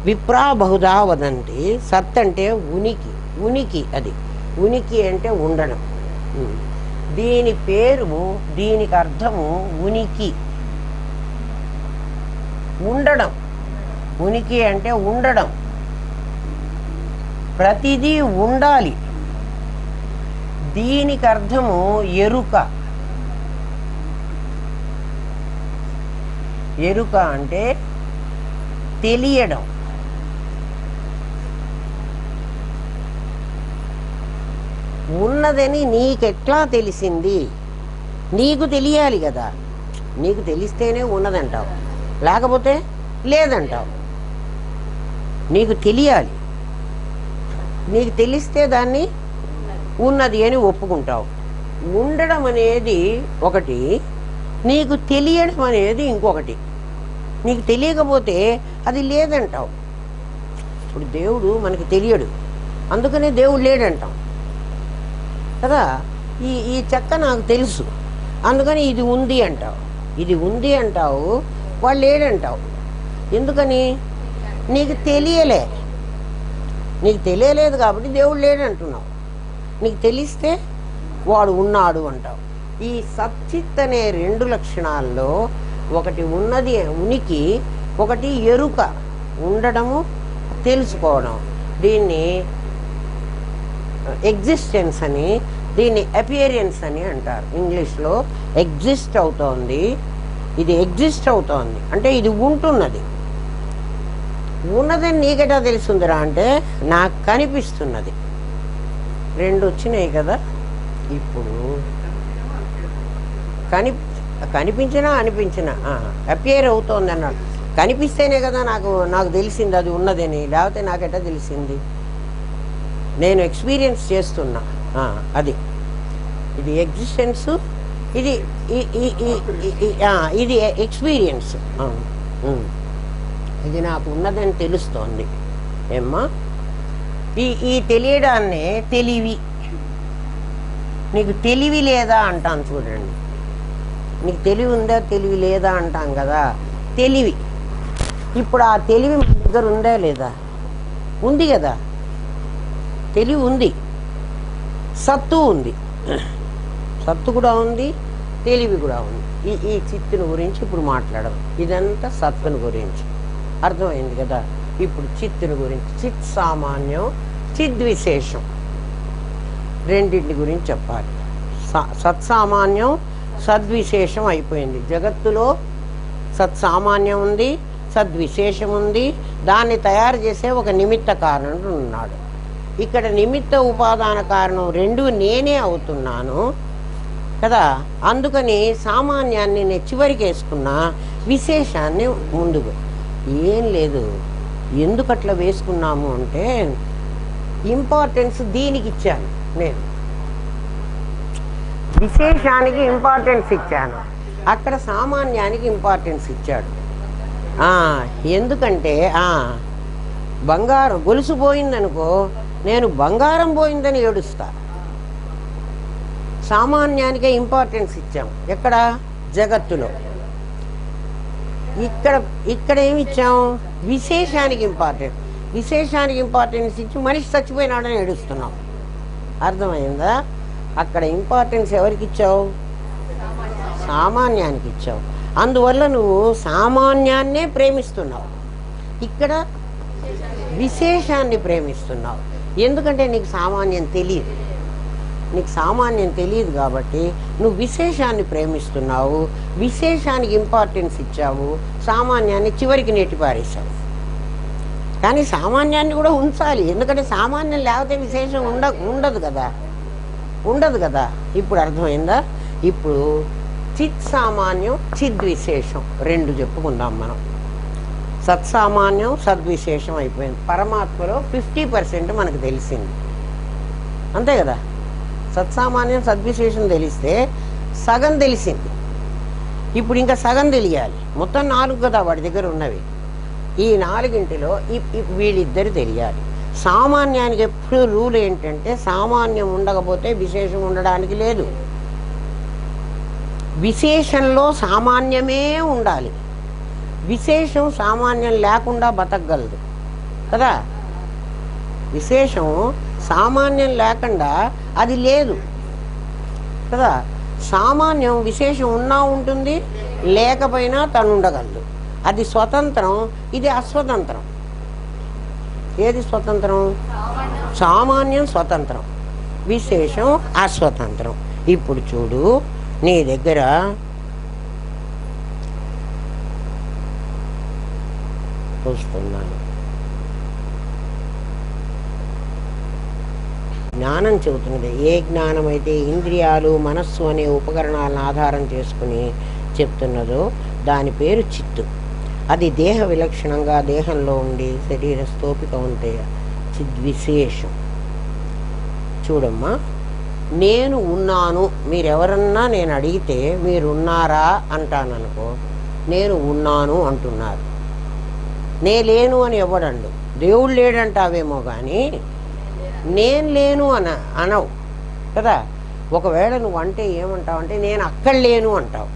విప్రా బహుదా వదంతి. సత్ అంటే ఉనికి, ఉనికి అది ఉనికి అంటే ఉండడం. దీని పేరు, దీనికి అర్థము ఉనికి, ఉండడం. ఉనికి అంటే ఉండడం, ప్రతిదీ ఉండాలి. దీనికి అర్థము ఎరుక. ఎరుక అంటే తెలియడం. ఉన్నదని నీకెట్లా తెలిసింది? నీకు తెలియాలి కదా. నీకు తెలిస్తేనే ఉన్నదంటావు, లేకపోతే లేదంటావు. నీకు తెలియాలి, నీకు తెలిస్తే దాన్ని ఉన్నది అని ఒప్పుకుంటావు. ఉండడం అనేది ఒకటి, నీకు తెలియడం అనేది ఇంకొకటి. నీకు తెలియకపోతే అది లేదంటావు. ఇప్పుడు దేవుడు మనకి తెలియడు, అందుకనే దేవుడు లేడంటాం కదా. ఈ చెక్క నాకు తెలుసు, అందుకని ఇది ఉంది అంటావు. ఇది ఉంది అంటావు, వాడు లేడంటావు. ఎందుకని? నీకు తెలియలే. నీకు తెలియలేదు కాబట్టి దేవుడు లేడంటున్నావు. నీకు తెలిస్తే వాడు ఉన్నాడు అంటావు. ఈ సచ్చిత్ అనే రెండు లక్షణాల్లో ఒకటి ఉన్నది ఉనికి, ఒకటి ఎరుక, ఉండడము, తెలుసుకోవడం. దీన్ని ఎగ్జిస్టెన్స్ అని, దీన్ని అపియరెన్స్ అని అంటారు. ఇంగ్లీష్లో ఎగ్జిస్ట్ అవుతోంది, ఇది ఎగ్జిస్ట్ అవుతోంది అంటే ఇది ఉంటున్నది. ఉన్నదని నీకెటా తెలుస్తుందిరా అంటే నాకు కనిపిస్తున్నది. రెండు వచ్చినాయి కదా. ఇప్పుడు కనిపించినా అనిపించినా అపియర్ అవుతోంది అన్నాడు. కనిపిస్తేనే కదా నాకు తెలిసింది అది ఉన్నదని, లేకపోతే నాకెటా తెలిసింది? నేను ఎక్స్పీరియన్స్ చేస్తున్నా. అది ఇది ఎగ్జిస్టెన్స్, ఇది ఇది ఎక్స్పీరియన్స్. ఇది నాకు ఉన్నదని తెలుస్తోంది. ఏమ్మా, ఈ తెలియడాన్నే తెలివి. నీకు తెలివి లేదా అంటాను చూడండి. నీకు తెలివి ఉందా తెలివి లేదా అంటాం కదా. తెలివి, ఇప్పుడు ఆ తెలివి మన దగ్గర ఉందా లేదా? ఉంది కదా. తెలివి ఉంది, సత్తు ఉంది. సత్తు కూడా ఉంది, తెలివి కూడా ఉంది. ఈ చిత్తుని గురించి ఇప్పుడు మాట్లాడడం. ఇదంతా సత్తుని గురించి అర్థమైంది కదా. ఇప్పుడు చిత్తుని గురించి, చిత్ సామాన్యం, చిద్విశేషం, రెండింటి గురించి చెప్పాలి. సత్సామాన్యం, సద్విశేషం అయిపోయింది. జగత్తులో సత్సామాన్యం ఉంది, సద్విశేషం ఉంది. దాన్ని తయారు చేసే ఒక నిమిత్త కారణుడు ఉన్నాడు. ఇక్కడ నిమిత్త ఉపాదాన కారణం రెండు నేనే అవుతున్నాను కదా. అందుకని సామాన్యాన్ని నేను చివరికి వేసుకున్నా, విశేషాన్ని ముందుకు. ఏం లేదు, ఎందుకు అట్లా వేసుకున్నాము అంటే ఇంపార్టెన్స్ దీనికి ఇచ్చాను నేను, విశేషానికి ఇంపార్టెన్స్ ఇచ్చాను. అక్కడ సామాన్యానికి ఇంపార్టెన్స్ ఇచ్చాడు. ఎందుకంటే బంగారం గొలుసు పోయిందనుకో, నేను బంగారం పోయిందని ఏడుస్తా. సామాన్యానికే ఇంపార్టెన్స్ ఇచ్చాం. ఎక్కడ? జగత్తులో. ఇక్కడ ఏమి ఇచ్చాం? విశేషానికి ఇంపార్టెన్స్. విశేషానికి ఇంపార్టెన్స్ ఇచ్చి మనిషి చచ్చిపోయినాడని ఏడుస్తున్నాం. అర్థమైందా? అక్కడ ఇంపార్టెన్స్ ఎవరికి ఇచ్చావు? సామాన్యానికి ఇచ్చావు. అందువల్ల నువ్వు సామాన్యాన్నే ప్రేమిస్తున్నావు. ఇక్కడ విశేషాన్ని ప్రేమిస్తున్నావు. ఎందుకంటే నీకు సామాన్యం తెలియదు. నీకు సామాన్యం తెలియదు కాబట్టి నువ్వు విశేషాన్ని ప్రేమిస్తున్నావు. విశేషానికి ఇంపార్టెన్స్ ఇచ్చావు, సామాన్యాన్ని చివరికి నెట్టిపారేశావు. కానీ సామాన్యాన్ని కూడా ఉంచాలి. ఎందుకంటే సామాన్యం లేకపోతే విశేషం ఉండదు కదా. ఇప్పుడు అర్థమైందా? ఇప్పుడు చిత్ సామాన్యం, చిద్విశేషం రెండు చెప్పుకుందాం మనం. సత్సామాన్యం, సద్విశేషం అయిపోయింది. పరమాత్మలో 50% మనకు తెలిసింది, అంతే కదా. సత్సామాన్యం, సద్విశేషం తెలిస్తే సగం తెలిసింది. ఇప్పుడు ఇంకా సగం తెలియాలి. మొత్తం 4 కదా వాడి దగ్గర ఉన్నవి. ఈ 4ంటిలో వీళ్ళిద్దరు తెలియాలి. సామాన్యానికి ఎప్పుడు రూల్ ఏంటంటే సామాన్యం ఉండకపోతే విశేషం ఉండడానికి లేదు. విశేషంలో సామాన్యమే ఉండాలి. విశేషం సామాన్యం లేకుండా బతకగలదు. కదా. విశేషం సామాన్యం లేకుండా అది లేదు కదా. సామాన్యం విశేషం ఉన్నా ఉంటుంది, లేకపోయినా తను ఉండగలదు. అది స్వతంత్రం, ఇది అస్వతంత్రం. ఏది స్వతంత్రం? సామాన్యం స్వతంత్రం, విశేషం అస్వతంత్రం. ఇప్పుడు చూడు, నీ దగ్గర చూస్తున్నాను జ్ఞానం చెబుతున్నది. ఏ జ్ఞానం అయితే ఇంద్రియాలు, మనస్సు అనే ఉపకరణాలను ఆధారం చేసుకుని చెప్తున్నదో దాని పేరు చిత్తు. అది దేహ విలక్షణంగా దేహంలో ఉండి శరీర స్థోపిక ఉంటే చిద్విశేషం. చూడమ్మా, నేను ఉన్నాను, మీరెవరన్నా నేను అడిగితే మీరున్నారా అంటాననుకో, నేను ఉన్నాను అంటున్నారు. నే లేను అని ఎవడండు. దేవుడు లేడంటావేమో కానీ నేను లేను అనవు కదా. ఒకవేళ నువ్వు అంటే ఏమంటావు అంటే నేను అక్కడ లేను అంటావు.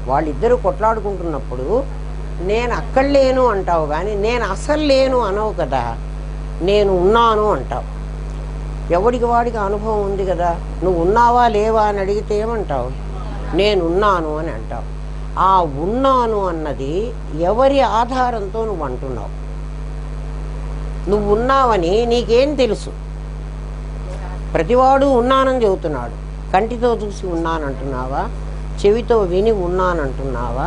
వాళ్ళిద్దరూ కొట్లాడుకుంటున్నప్పుడు నేను అక్కడ లేను అంటావు కానీ నేను అసలు లేను అనవు కదా. నేను ఉన్నాను అంటావు. ఎవడికి వాడికి అనుభవం ఉంది కదా. నువ్వు ఉన్నావా లేవా అని అడిగితే ఏమంటావు? నేనున్నాను అని అంటావు. ఆ ఉన్నాను అన్నది ఎవరి ఆధారంతో నువ్వు అంటున్నావు? నువ్వు ఉన్నావని నీకేం తెలుసు? ప్రతివాడు ఉన్నానని చెబుతున్నాడు. కంటితో చూసి ఉన్నానంటున్నావా? చెవితో విని ఉన్నానంటున్నావా?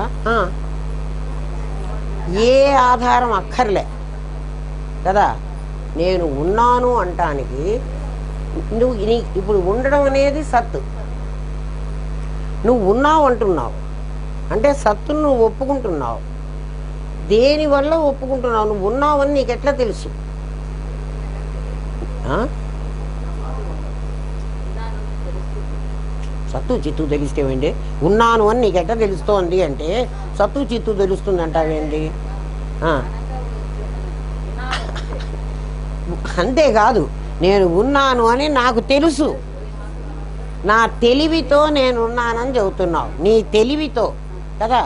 ఏ ఆధారం అక్కర్లే కదా. నేను ఉన్నాను అంటానికి నువ్వు ఇప్పుడు ఉండడం అనేది సత్తు. నువ్వు ఉన్నావు అంటున్నావు అంటే సత్తును నువ్వు ఒప్పుకుంటున్నావు. దేనివల్ల ఒప్పుకుంటున్నావు? నువ్వు ఉన్నావని నీకు ఎట్లా తెలుసు? సత్తు చిత్తు తెలిస్తేవేంటి? ఉన్నాను అని నీకు ఎట్లా తెలుస్తోంది అంటే సత్తు చిత్తు తెలుస్తుంది అంటావేంటి? అంతేకాదు, నేను ఉన్నాను అని నాకు తెలుసు. నా తెలివితో నేనున్నానని చెబుతున్నావు. నీ తెలివితో కదా.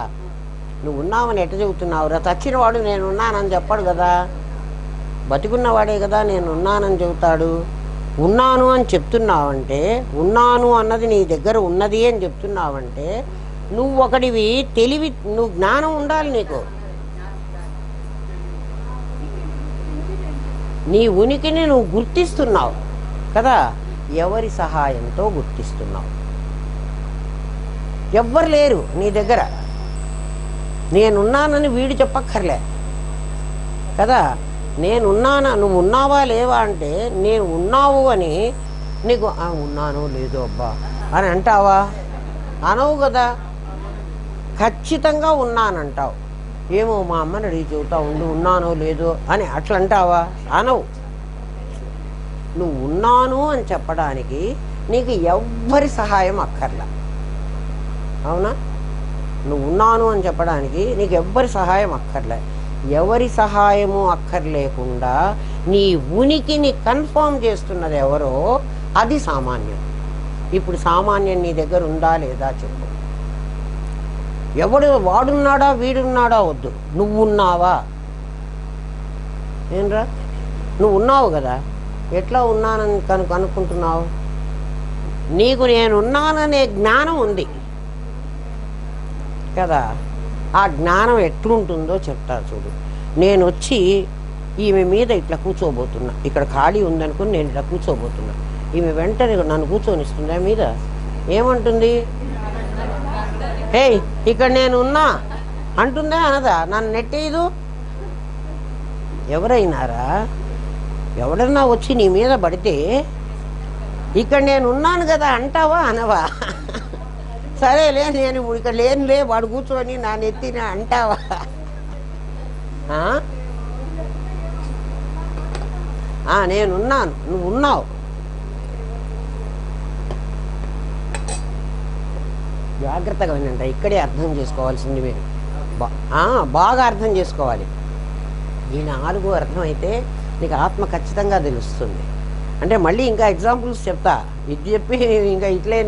నువ్వు ఉన్నావని ఎట్లా చెబుతున్నావు రా? చచ్చినవాడు నేనున్నానని చెప్పాడు కదా. బతికున్నవాడే కదా నేనున్నానని చెబుతాడు. ఉన్నాను అని చెప్తున్నావంటే, ఉన్నాను అన్నది నీ దగ్గర ఉన్నది అని చెప్తున్నావంటే నువ్వు ఒకడివి. తెలివి, నువ్వు జ్ఞానం ఉండాలి నీకు. నీ ఉనికిని నువ్వు గుర్తిస్తున్నావు కదా. ఎవరి సహాయంతో గుర్తిస్తున్నావు? ఎవ్వరు లేరు నీ దగ్గర. నేనున్నానని వీడు చెప్పక్కర్లే కదా. నేనున్నానా, నువ్వు ఉన్నావా లేవా అంటే నేను ఉన్నావు అని నీకు ఉన్నాను లేదు అబ్బా అని అంటావా? అనవు కదా. ఖచ్చితంగా ఉన్నానంటావు. ఏమో మా అమ్మని అడిగి చెబుతా ఉండు ఉన్నానో లేదో అని అట్లా అంటావా? అనవు. నువ్వు ఉన్నాను అని చెప్పడానికి నీకు ఎవ్వరి సహాయం అక్కర్లా. అవునా? నువ్వు ఉన్నాను అని చెప్పడానికి నీకు ఎవ్వరి సహాయం అక్కర్లే. ఎవరి సహాయము అక్కర్లేకుండా నీ ఉనికిని కన్ఫర్మ్ చేస్తున్నది ఎవరో అది సామాన్యం. ఇప్పుడు సామాన్యం నీ దగ్గర ఉందా లేదా చెప్పు. ఎవడు వాడున్నాడా వీడున్నాడా వద్దు, నువ్వు ఉన్నావా? ఏంరా, నువ్వు ఉన్నావు కదా. ఎట్లా ఉన్నానని కనుక్కుంటున్నావు? నీకు నేనున్నాననే జ్ఞానం ఉంది కదా. ఆ జ్ఞానం ఎట్లుంటుందో చెప్తా చూడు. నేను వచ్చి ఈమె మీద ఇట్లా కూర్చోబోతున్నా. ఇక్కడ ఖాళీ ఉందనుకుని నేను ఇట్లా కూర్చోబోతున్నా. ఈమె వెంటనే నన్ను కూర్చొనిస్తుందా మీద? ఏమంటుంది? హే ఇక్కడ నేను ఉన్నా అంటుందా అనదా? నన్ను నెట్టేయదు. ఎవరైనారా, ఎవడన్నా వచ్చి నీ మీద పడితే ఇక్కడ నేను ఉన్నాను కదా అంటావా అనవా? సరేలే నేను ఇప్పుడు ఇక్కడ లేనులే వాడు కూర్చొని నా నెత్తిన అంటావా? నేనున్నాను, నువ్వు ఉన్నావు. జాగ్రత్తగా వినంట. ఇక్కడే అర్థం చేసుకోవాల్సింది మీరు. బాగా అర్థం చేసుకోవాలి. ఈ 4 అర్థమైతే నీకు ఆత్మ ఖచ్చితంగా తెలుస్తుంది. అంటే మళ్ళీ ఇంకా ఎగ్జాంపుల్స్ చెప్తా. ఇది చెప్పి ఇంకా ఇట్లే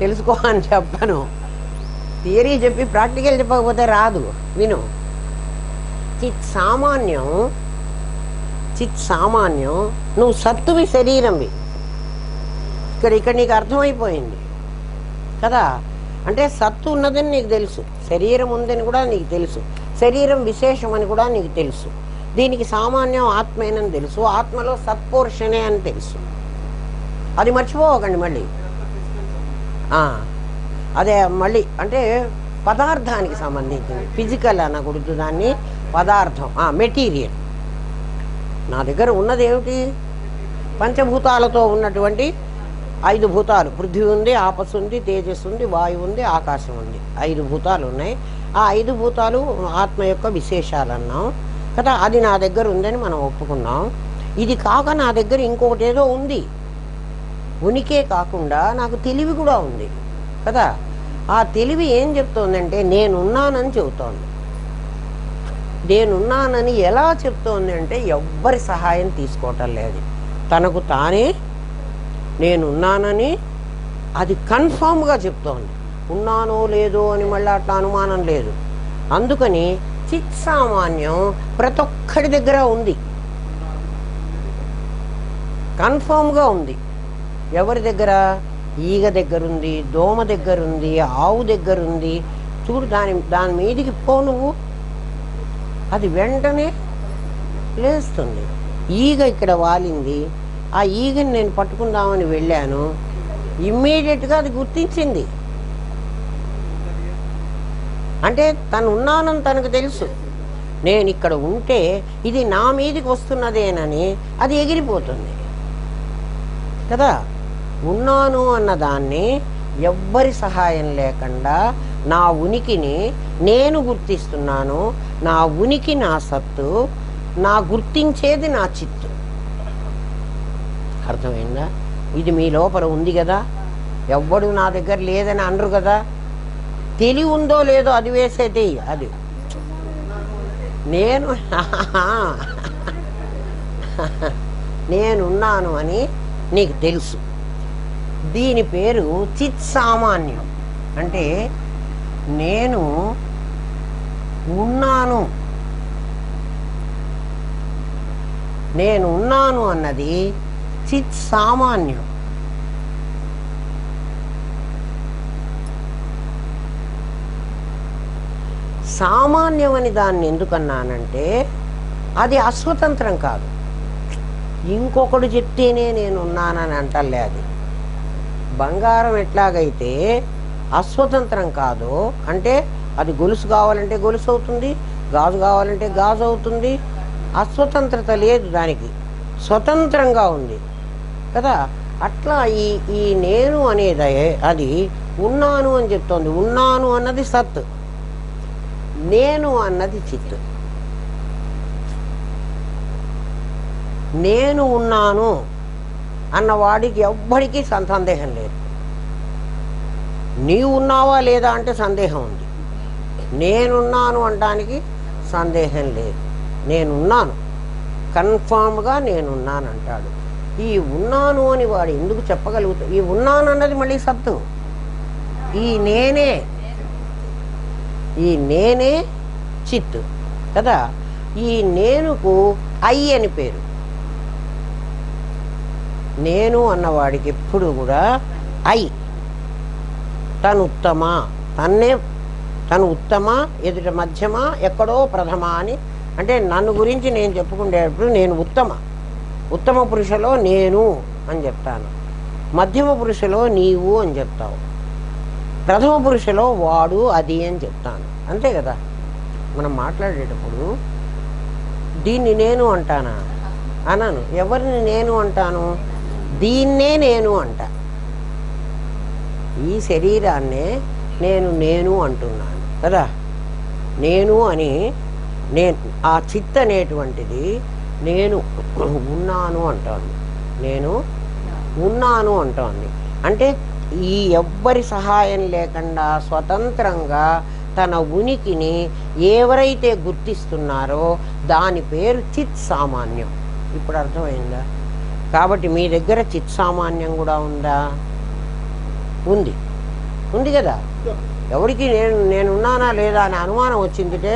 తెలుసుకో అని చెప్పను. థియరీ చెప్పి ప్రాక్టికల్ చెప్పకపోతే రాదు. విను. సామాన్యం చిత్ సామాన్యం, నువ్వు సత్తువి, శరీరంవి. ఇక్కడ నీకు అర్థమైపోయింది కదా. అంటే సత్తు ఉన్నదని నీకు తెలుసు, శరీరం ఉందని కూడా నీకు తెలుసు, శరీరం విశేషమని కూడా నీకు తెలుసు, దీనికి సామాన్యం ఆత్మేనని తెలుసు, ఆత్మలో సత్పురుషనే అని తెలుసు. అది మర్చిపోకండి మళ్ళీ. అదే మళ్ళీ అంటే పదార్థానికి సంబంధించింది, ఫిజికల్ అనకూడదు దాన్ని, పదార్థం, మెటీరియల్. నా దగ్గర ఉన్నది ఏమిటి? పంచభూతాలతో ఉన్నటువంటి 5 భూతాలు. పృథ్వీ ఉంది, ఆపస్సు ఉంది, తేజస్సు ఉంది, వాయువు ఉంది, ఆకాశం ఉంది. 5 భూతాలు ఉన్నాయి. ఆ 5 భూతాలు ఆత్మ యొక్క విశేషాలు అన్నాం కదా. అది నా దగ్గర ఉందని మనం ఒప్పుకున్నాం. ఇది కాక నా దగ్గర ఇంకొకటి ఏదో ఉంది. ఉనికే కాకుండా నాకు తెలివి కూడా ఉంది కదా. ఆ తెలివి ఏం చెప్తోందంటే నేనున్నానని చెబుతోంది. నేనున్నానని ఎలా చెప్తోంది అంటే ఎవ్వరి సహాయం తీసుకోవటం లేదు, తనకు తానే నేనున్నానని అది కన్ఫామ్గా చెప్తోంది. ఉన్నానో లేదో అని మళ్ళీ అట్లా అనుమానం లేదు. అందుకని చిత్ సామాన్యం ప్రతి ఒక్కడి దగ్గర ఉంది, కన్ఫామ్గా ఉంది. ఎవరి దగ్గర? ఈగ దగ్గరుంది, దోమ దగ్గరుంది, ఆవు దగ్గరుంది. చూడు, దాని మీదికి పో నువ్వు, అది వెంటనే లేస్తుంది. ఈగ ఇక్కడ వాలింది, ఆ ఈగని నేను పట్టుకుందామని వెళ్ళాను, ఇమ్మీడియట్గా అది గుర్తించింది. అంటే తను ఉన్నానని తనకు తెలుసు. నేను ఇక్కడ ఉంటే ఇది నా మీదికి వస్తున్నదేనని అది ఎగిరిపోతుంది కదా. ఉన్నాను అన్నదాన్ని ఎవ్వరి సహాయం లేకుండా నా ఉనికిని నేను గుర్తిస్తున్నాను. నా ఉనికి నా సత్తు, నా గుర్తించేది నా చిత్తు. అర్థమైందా? ఇది మీ లోపల ఉంది కదా. ఎవ్వడు నా దగ్గర లేదని అనరు కదా. తెలివి ఉందో లేదో అది వేసేది. అది నేనున్నాను అని నీకు తెలుసు. దీని పేరు చిత్ సామాన్యం. అంటే నేను ఉన్నాను, నేను ఉన్నాను అన్నది చిత్ సామాన్యం. సామాన్యం అని దాన్ని ఎందుకన్నానంటే అది అస్వతంత్రం కాదు. ఇంకొకడు చెప్తేనే నేను ఉన్నానని అంటలే. అది బంగారం ఎట్లాగైతే అస్వతంత్రం కాదు, అంటే అది గొలుసు కావాలంటే గొలుసు అవుతుంది, గాజు కావాలంటే గాజు అవుతుంది. అస్వతంత్రత లేదు దానికి, స్వతంత్రంగా ఉంది కదా. అట్లా ఈ నేను అనేది అది ఉన్నాను అని చెప్తోంది. ఉన్నాను అన్నది సత్, నేను అన్నది చిత్తు. నేను ఉన్నాను అన్నవాడికి ఎవ్వడికి సందేహం లేదు. నీవు ఉన్నావా లేదా అంటే సందేహం ఉంది. నేనున్నాను అనడానికి సందేహం లేదు. నేనున్నాను, కన్ఫామ్గా నేనున్నాను అంటాడు. ఈ ఉన్నాను అని వాడు ఎందుకు చెప్పగలుగుతాడు? ఈ ఉన్నాను అన్నది మళ్ళీ సత్తు. ఈ నేనే చిత్తు కదా. ఈ నేనుకు ఐ అని పేరు. నేను అన్నవాడికి ఎప్పుడు కూడా ఐ, తను ఉత్తమ, తను ఉత్తమ, ఎదుట మధ్యమ, ఎక్కడో ప్రథమ అని. అంటే నన్ను గురించి నేను చెప్పుకునేటప్పుడు నేను ఉత్తమ పురుషలో నేను అని చెప్తాను, మధ్యమ పురుషలో నీవు అని చెప్తావు, ప్రథమ పురుషలో వాడు అది అని చెప్తాను. అంతే కదా. మనం మాట్లాడేటప్పుడు దీన్ని నేను అంటానా అనను. ఎవరిని నేను అంటాను? దీన్నే నేను అంట. ఈ శరీరాన్నే నేను అంటున్నాను కదా. నేను అని ఆ చిత్ అనేటువంటిది నేను ఉన్నాను అంటోంది, నేను ఉన్నాను అంటోంది. అంటే ఈ ఎవ్వరి సహాయం లేకుండా స్వతంత్రంగా తన ఉనికిని ఎవరైతే గుర్తిస్తున్నారో దాని పేరు చిత్ సామాన్యం. ఇప్పుడు అర్థమైందా? కాబట్టి మీ దగ్గర చిత్ సామాన్యం కూడా ఉందా? ఉంది కదా. ఎవరికి నేనున్నానా లేదా అని అనుమానం వచ్చిందిటే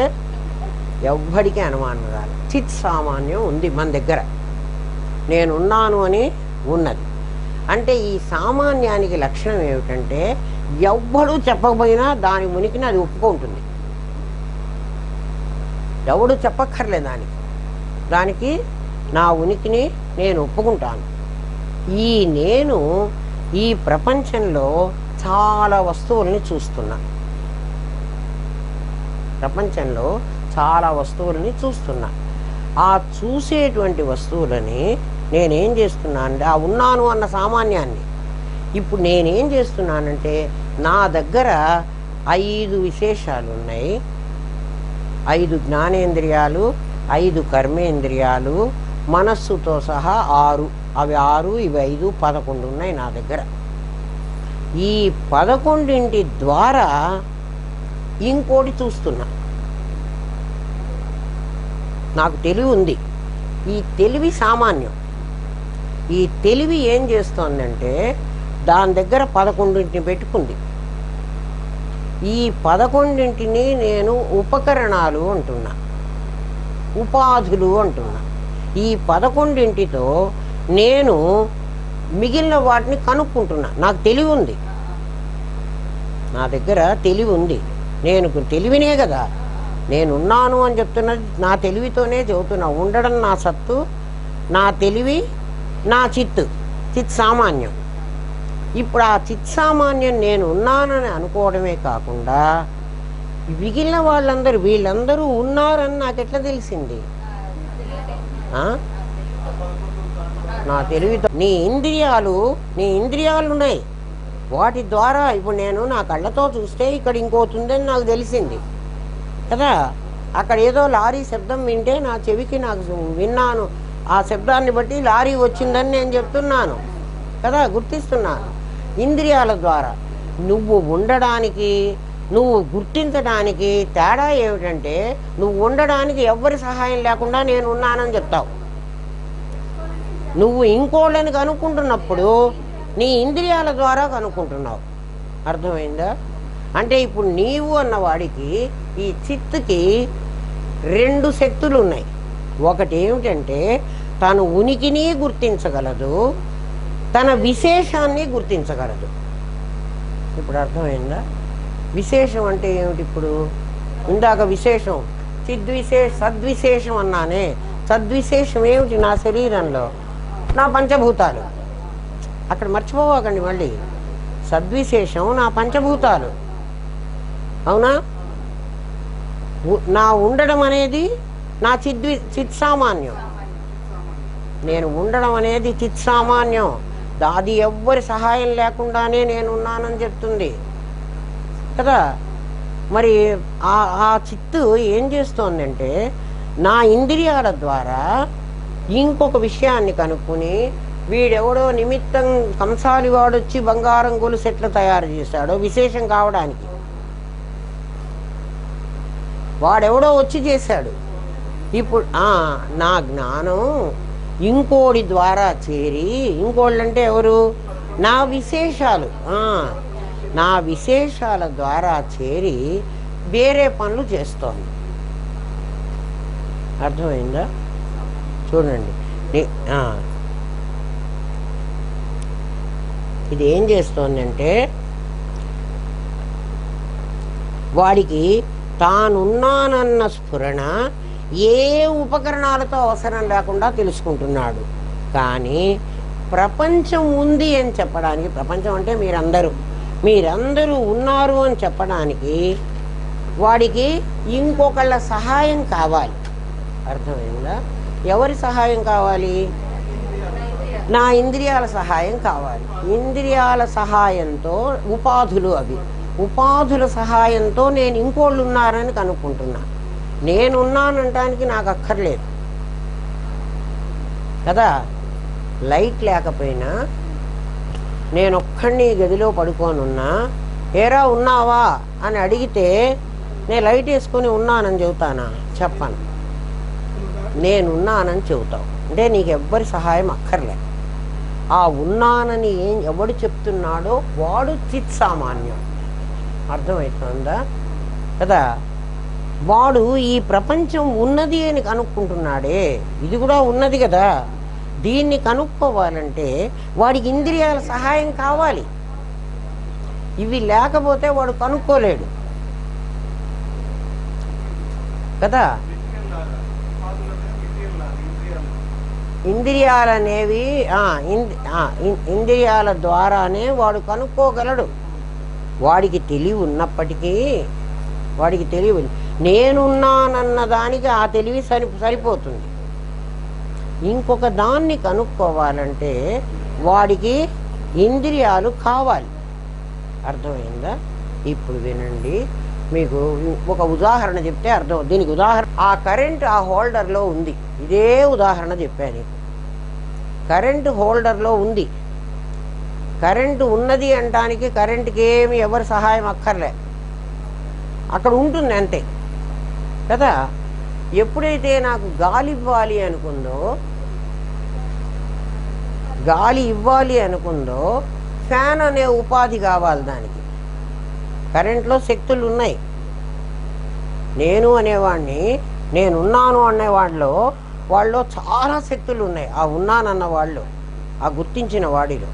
ఎవ్వడికి అనుమానం రాలి. చిత్ సామాన్యం ఉంది మన దగ్గర, నేనున్నాను అని ఉన్నది. అంటే ఈ సామాన్యానికి లక్షణం ఏమిటంటే ఎవ్వడు చెప్పకపోయినా దాని ఉనికిని అది ఒప్పుకుంటుంది. ఎవడు చెప్పక్కర్లేదు దానికి నా ఉనికిని నేను ఒప్పుకుంటాను. ఈ నేను ఈ ప్రపంచంలో చాలా వస్తువుల్ని చూస్తున్నా, ప్రపంచంలో చాలా వస్తువుల్ని చూస్తున్నా. ఆ చూసేటువంటి వస్తువులని నేనేం చేస్తున్నానంటే ఆ ఉన్నాను అన్న సామాన్యాన్ని ఇప్పుడు నేనేం చేస్తున్నానంటే నా దగ్గర 5 విశేషాలు ఉన్నాయి. 5 జ్ఞానేంద్రియాలు, 5 కర్మేంద్రియాలు, మనస్సుతో సహా 6. అవి 6, ఇవి 5, 11 ఉన్నాయి నా దగ్గర. ఈ 11 ద్వారా ఇంకోటి చూస్తున్నా. నాకు తెలివి ఉంది. ఈ తెలివి సామాన్యం. ఈ తెలివి ఏం చేస్తోందంటే దాని దగ్గర 11 పెట్టుకుంది. ఈ 11 నేను ఉపకరణాలు అంటున్నా, ఉపాధులు అంటున్నా. ఈ 11తో నేను మిగిలిన వాటిని కనుక్కుంటున్నా. నాకు తెలివి ఉంది, నా దగ్గర తెలివి ఉంది. నేను తెలివినే కదా నేనున్నాను అని చెప్తున్నది, నా తెలివితోనే చెబుతున్నా. ఉండడం నా సత్తు, నా తెలివి నా చిత్ సామాన్యం. ఇప్పుడు ఆ చిత్ సామాన్యం నేను ఉన్నానని అనుకోవడమే కాకుండా మిగిలిన వీళ్ళందరూ ఉన్నారని నాకు ఎట్లా తెలిసింది? నా తెలివితో. నీ ఇంద్రియాలు ఉన్నాయి, వాటి ద్వారా ఇప్పుడు నేను నా కళ్ళతో చూస్తే ఇక్కడ ఇంకోటి ఉందని నాకు తెలిసింది కదా. అక్కడ ఏదో లారీ శబ్దం వింటే నా చెవికి నాకు విన్నాను, ఆ శబ్దాన్ని బట్టి లారీ వచ్చిందని నేను చెప్తున్నాను కదా, గుర్తిస్తున్నాను ఇంద్రియాల ద్వారా. నువ్వు ఉండడానికి, నువ్వు గుర్తించడానికి తేడా ఏమిటంటే నువ్వు ఉండడానికి ఎవ్వరి సహాయం లేకుండా నేను ఉన్నానని చెప్తావు. నువ్వు ఇంకోళ్ళని కనుక్కుంటున్నప్పుడు నీ ఇంద్రియాల ద్వారా కనుక్కుంటున్నావు. అర్థమైందా? అంటే ఇప్పుడు నీవు అన్నవాడికి ఈ చిత్తుకి 2 శక్తులు ఉన్నాయి. ఒకటి ఏమిటంటే తను ఉనికిని గుర్తించగలదు, తన విశేషాన్ని గుర్తించగలదు. ఇప్పుడు అర్థమైందా? విశేషం అంటే ఏమిటి? ఇప్పుడు ఇందాక విశేషం సద్విశేషం అన్నానే. సద్విశేషం ఏమిటి? నా శరీరంలో నా పంచభూతాలు. అక్కడ మర్చిపోవాకండి మళ్ళీ. సద్విశేషం నా పంచభూతాలు, అవునా? నా ఉండడం అనేది నా చిత్ సామాన్యం. నేను ఉండడం అనేది చిత్ సామాన్యం. అది ఎవ్వరి సహాయం లేకుండానే నేను ఉన్నానని చెప్తుంది కదా. మరి ఆ చిత్తు ఏం చేస్తోందంటే నా ఇంద్రియాల ద్వారా ఇంకొక విషయాన్ని కనుక్కొని వీడెవడో నిమిత్తం కంసాలి వాడొచ్చి బంగారం గొలుసు ఎట్లా తయారు చేశాడో విశేషం కావడానికి, వాడెవడో వచ్చి చేశాడు. ఇప్పుడు నా జ్ఞానం ఇంకోడి ద్వారా చేరి, ఇంకోళ్ళంటే ఎవరు? నా విశేషాలు, నా విశేషాల ద్వారా చేరి వేరే పనులు చేస్తోంది. అర్థమైందా? చూడండి, ఇది ఏం చేస్తోందంటే వాడికి తానున్నానన్న స్ఫురణ ఏ ఉపకరణాలతో అవసరం లేకుండా తెలుసుకుంటున్నాడు. కానీ ప్రపంచం ఉంది అని చెప్పడానికి, ప్రపంచం అంటే మీరందరూ ఉన్నారు అని చెప్పడానికి వాడికి ఇంకొకళ్ళ సహాయం కావాలి. అర్థమైందా? ఎవరి సహాయం కావాలి? నా ఇంద్రియాల సహాయం కావాలి. ఇంద్రియాల సహాయంతో ఉపాధులు, అవి ఉపాధుల సహాయంతో నేను ఇంకోళ్ళు ఉన్నారని కనుక్కుంటున్నా. నేనున్నానంటానికి నాకు అక్కర్లేదు కదా. లైట్ లేకపోయినా నేనొక్కడిని గదిలో పడుకోనున్నా, ఏరా ఉన్నావా అని అడిగితే నేను లైట్ వేసుకొని ఉన్నానని చెబుతానా? చెప్పను. నేనున్నానని చెబుతావు అంటే నీకు ఎవ్వరి సహాయం అక్కర్లే. ఆ ఉన్నానని ఎవడు చెప్తున్నాడో వాడు చిత్ సామాన్యం. అర్థమవుతుందా కదా? వాడు ఈ ప్రపంచం ఉన్నది అని కనుక్కుంటున్నాడే, ఇది కూడా ఉన్నది కదా, దీన్ని కనుక్కోవాలంటే వాడికి ఇంద్రియాల సహాయం కావాలి. ఇవి లేకపోతే వాడు కనుక్కోలేడు కదా. ఇంద్రియాలనేవి ఇంద్రియాల ద్వారానే వాడు కనుక్కోగలడు. వాడికి తెలివి ఉన్నప్పటికీ, వాడికి తెలివి నేనున్నానన్న దానికి ఆ తెలివి సరిపోతుంది. ఇంకొక దాన్ని కనుక్కోవాలంటే వాడికి ఇంద్రియాలు కావాలి. అర్థమైందా? ఇప్పుడు వినండి, మీకు ఒక ఉదాహరణ చెప్తే అర్థం. దీనికి ఉదాహరణ, ఆ కరెంట్ ఆ హోల్డర్లో ఉంది. ఇదే ఉదాహరణ చెప్పాను. కరెంటు హోల్డర్లో ఉంది. కరెంటు ఉన్నది అనడానికి కరెంటుకి ఏమి ఎవరి సహాయం అక్కర్లే, అక్కడ ఉంటుంది అంతే కదా. ఎప్పుడైతే నాకు గాలి ఇవ్వాలి అనుకుందో, గాలి ఇవ్వాలి అనుకుందో, ఫ్యాన్ అనే ఉపాధి కావాలి దానికి. కరెంట్లో శక్తులు ఉన్నాయి. నేను అనేవాడిని, నేనున్నాను అనేవాడిలో వాళ్ళలో చాలా శక్తులు ఉన్నాయి. ఆ ఉన్నానన్న వాళ్ళు, ఆ గుర్తించిన వాడిలో,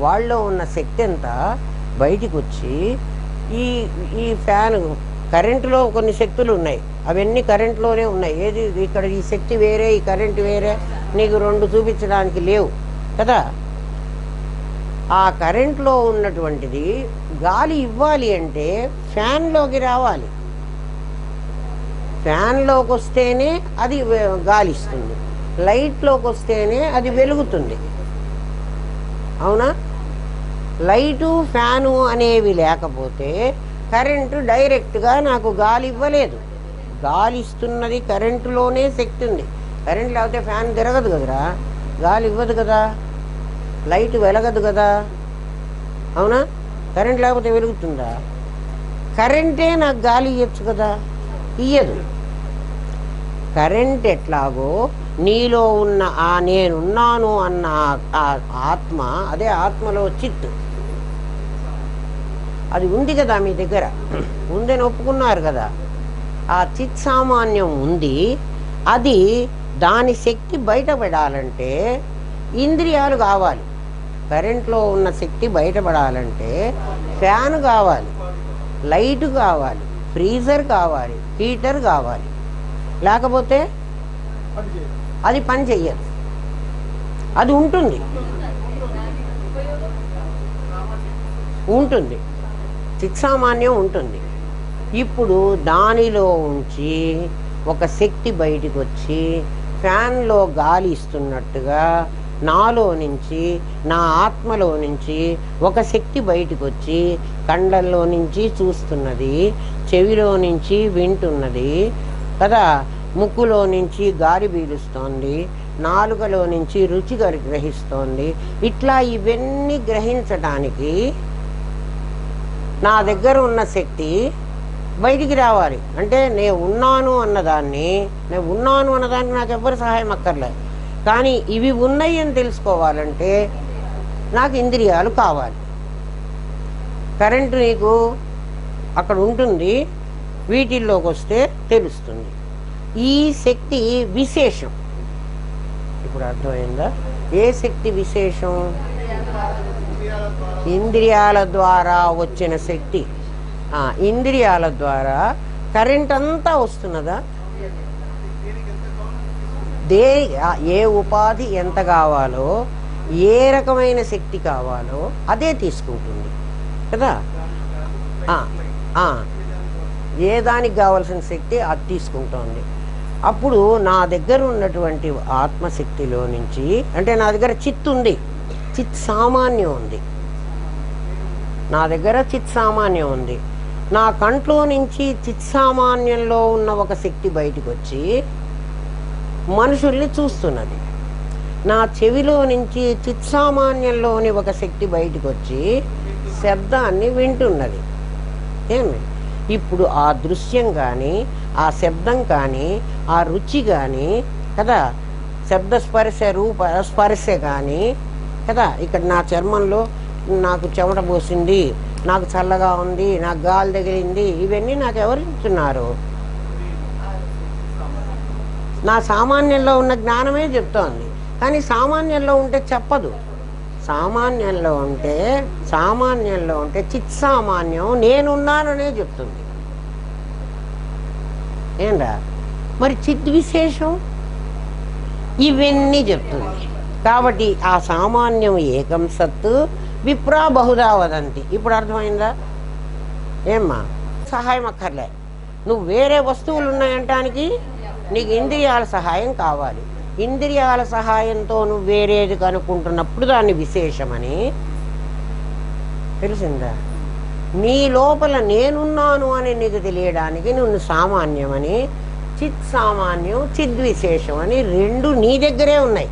వాళ్ళలో ఉన్న శక్తి అంతా బయటికి వచ్చి ఈ ఈ ఫ్యాన్, కరెంటులో కొన్ని శక్తులు ఉన్నాయి, అవన్నీ కరెంట్లోనే ఉన్నాయి. ఏది ఇక్కడ ఈ శక్తి వేరే, ఈ కరెంటు వేరే, నీకు రెండు చూపించడానికి లేవు కదా. ఆ కరెంట్లో ఉన్నటువంటిది గాలి ఇవ్వాలి అంటే ఫ్యాన్లోకి రావాలి. ఫ్యాన్లోకి వస్తేనే అది గాలి ఇస్తుంది, లైట్లోకి వస్తేనే అది వెలుగుతుంది. అవునా? లైటు ఫ్యాను అనేవి లేకపోతే కరెంటు డైరెక్ట్గా నాకు గాలి ఇవ్వలేదు. గాలి ఇస్తున్నది కరెంటులోనే శక్తి ఉంది. కరెంట్ లేకపోతే ఫ్యాన్ తిరగదు కదరా, గాలి ఇవ్వదు కదా, లైట్ వెలగదు కదా. అవునా? కరెంట్ లేకపోతే వెలుగుతుందా? కరెంటే నాకు గాలి ఇవ్వచ్చు కదా, ఇయ్యదు. కరెంట్ ఎట్లాగో నీలో ఉన్న ఆ నేనున్నాను అన్న ఆత్మ, అదే ఆత్మలో చిత్, అది ఉంది కదా మీ దగ్గర, ఉందని ఒప్పుకున్నారు కదా. ఆ చిత్ సామాన్యం ఉంది. అది దాని శక్తి బయటపడాలంటే ఇంద్రియాలు కావాలి. కరెంట్లో ఉన్న శక్తి బయటపడాలంటే ఫ్యాన్ కావాలి, లైట్ కావాలి, ఫ్రీజర్ కావాలి, హీటర్ కావాలి. లేకపోతే అది పని చెయ్యదు. అది ఉంటుంది ఉంటుంది చిత్సామాన్యం ఉంటుంది. ఇప్పుడు దానిలో ఉంచి ఒక శక్తి బయటికి వచ్చి ఫ్యాన్లో గాలి ఇస్తున్నట్టుగా నాలో నుంచి, నా ఆత్మలో నుంచి ఒక శక్తి బయటికి వచ్చి కండల్లో నుంచి చూస్తున్నది, చెవిలో నుంచి వింటున్నది కదా, ముక్కులో నుంచి గాలి పీలుస్తోంది, నాలుకలో నుంచి రుచి గ్రహిస్తోంది. ఇట్లా ఇవన్నీ గ్రహించటానికి నా దగ్గర ఉన్న శక్తి బయటికి రావాలి. అంటే నేను ఉన్నాను అన్నదాన్ని నాకు ఎవ్వరి సహాయం అక్కర్లేదు. కానీ ఇవి ఉన్నాయి అని తెలుసుకోవాలంటే నాకు ఇంద్రియాలు కావాలి. కరెంటు నీకు అక్కడ ఉంటుంది, వీటిల్లోకి వస్తే తెలుస్తుంది. ఈ శక్తి విశేషం. ఇప్పుడు అర్థమైందా? ఏ శక్తి విశేషం? ఇంద్రియాల ద్వారా వచ్చిన శక్తి. ఇంద్రియాల ద్వారా కరెంట్ అంతా వస్తున్నదా? ఏ ఉపాధి ఎంత కావాలో, ఏ రకమైన శక్తి కావాలో అదే తీసుకుంటుంది కదా. ఏ దానికి కావాల్సిన శక్తి అది తీసుకుంటోంది. అప్పుడు నా దగ్గర ఉన్నటువంటి ఆత్మశక్తిలో నుంచి, అంటే నా దగ్గర చిత్ ఉంది, చిత్ సామాన్యం ఉంది, నా దగ్గర చిత్ సామాన్యం ఉంది. నా కంట్లో నుంచి చిత్ సామాన్యంలో ఉన్న ఒక శక్తి బయటకు వచ్చి మనుషుల్ని చూస్తున్నది. నా చెవిలో నుంచి చిత్ సామాన్యంలోని ఒక శక్తి బయటకు వచ్చి శబ్దాన్ని వింటున్నది. ఏమి? ఇప్పుడు ఆ దృశ్యం కానీ, ఆ శబ్దం కానీ, ఆ రుచి కానీ కదా, శబ్ద స్పర్శ రూప స్పర్శ కానీ కదా, ఇక్కడ నా చర్మంలో నాకు చెమట పోసింది, నాకు చల్లగా ఉంది, నాకు గాలి తగిలింది, ఇవన్నీ నాకు ఎవరు ఇస్తున్నారు? నా సామాన్యంలో ఉన్న జ్ఞానమే చెప్తోంది. కానీ సామాన్యంలో ఉంటే చెప్పదు. సామాన్యంలో ఉంటే చిత్సామాన్యం నేనున్నాననే చెప్తుంది. ఏంరా మరి చిద్విశేషం ఇవన్నీ చెప్తుంది. కాబట్టి ఆ సామాన్యం ఏకం సత్తు విప్రా బహుదా వదంతి. ఇప్పుడు అర్థమైందా? ఏమ్మా సహాయం అక్కర్లే. నువ్వు వేరే వస్తువులు ఉన్నాయంటానికి నీకు ఇంద్రియాల సహాయం కావాలి. ఇంద్రియాల సహాయంతో నువ్వు వేరేది కనుక్కుంటున్నప్పుడు దాన్ని విశేషమని తెలిసిందా? నీ లోపల నేనున్నాను అని నీకు తెలియడానికి నువ్వు సామాన్యమని, చిత్ సామాన్యం, చిద్విశేషం అని రెండు నీ దగ్గరే ఉన్నాయి.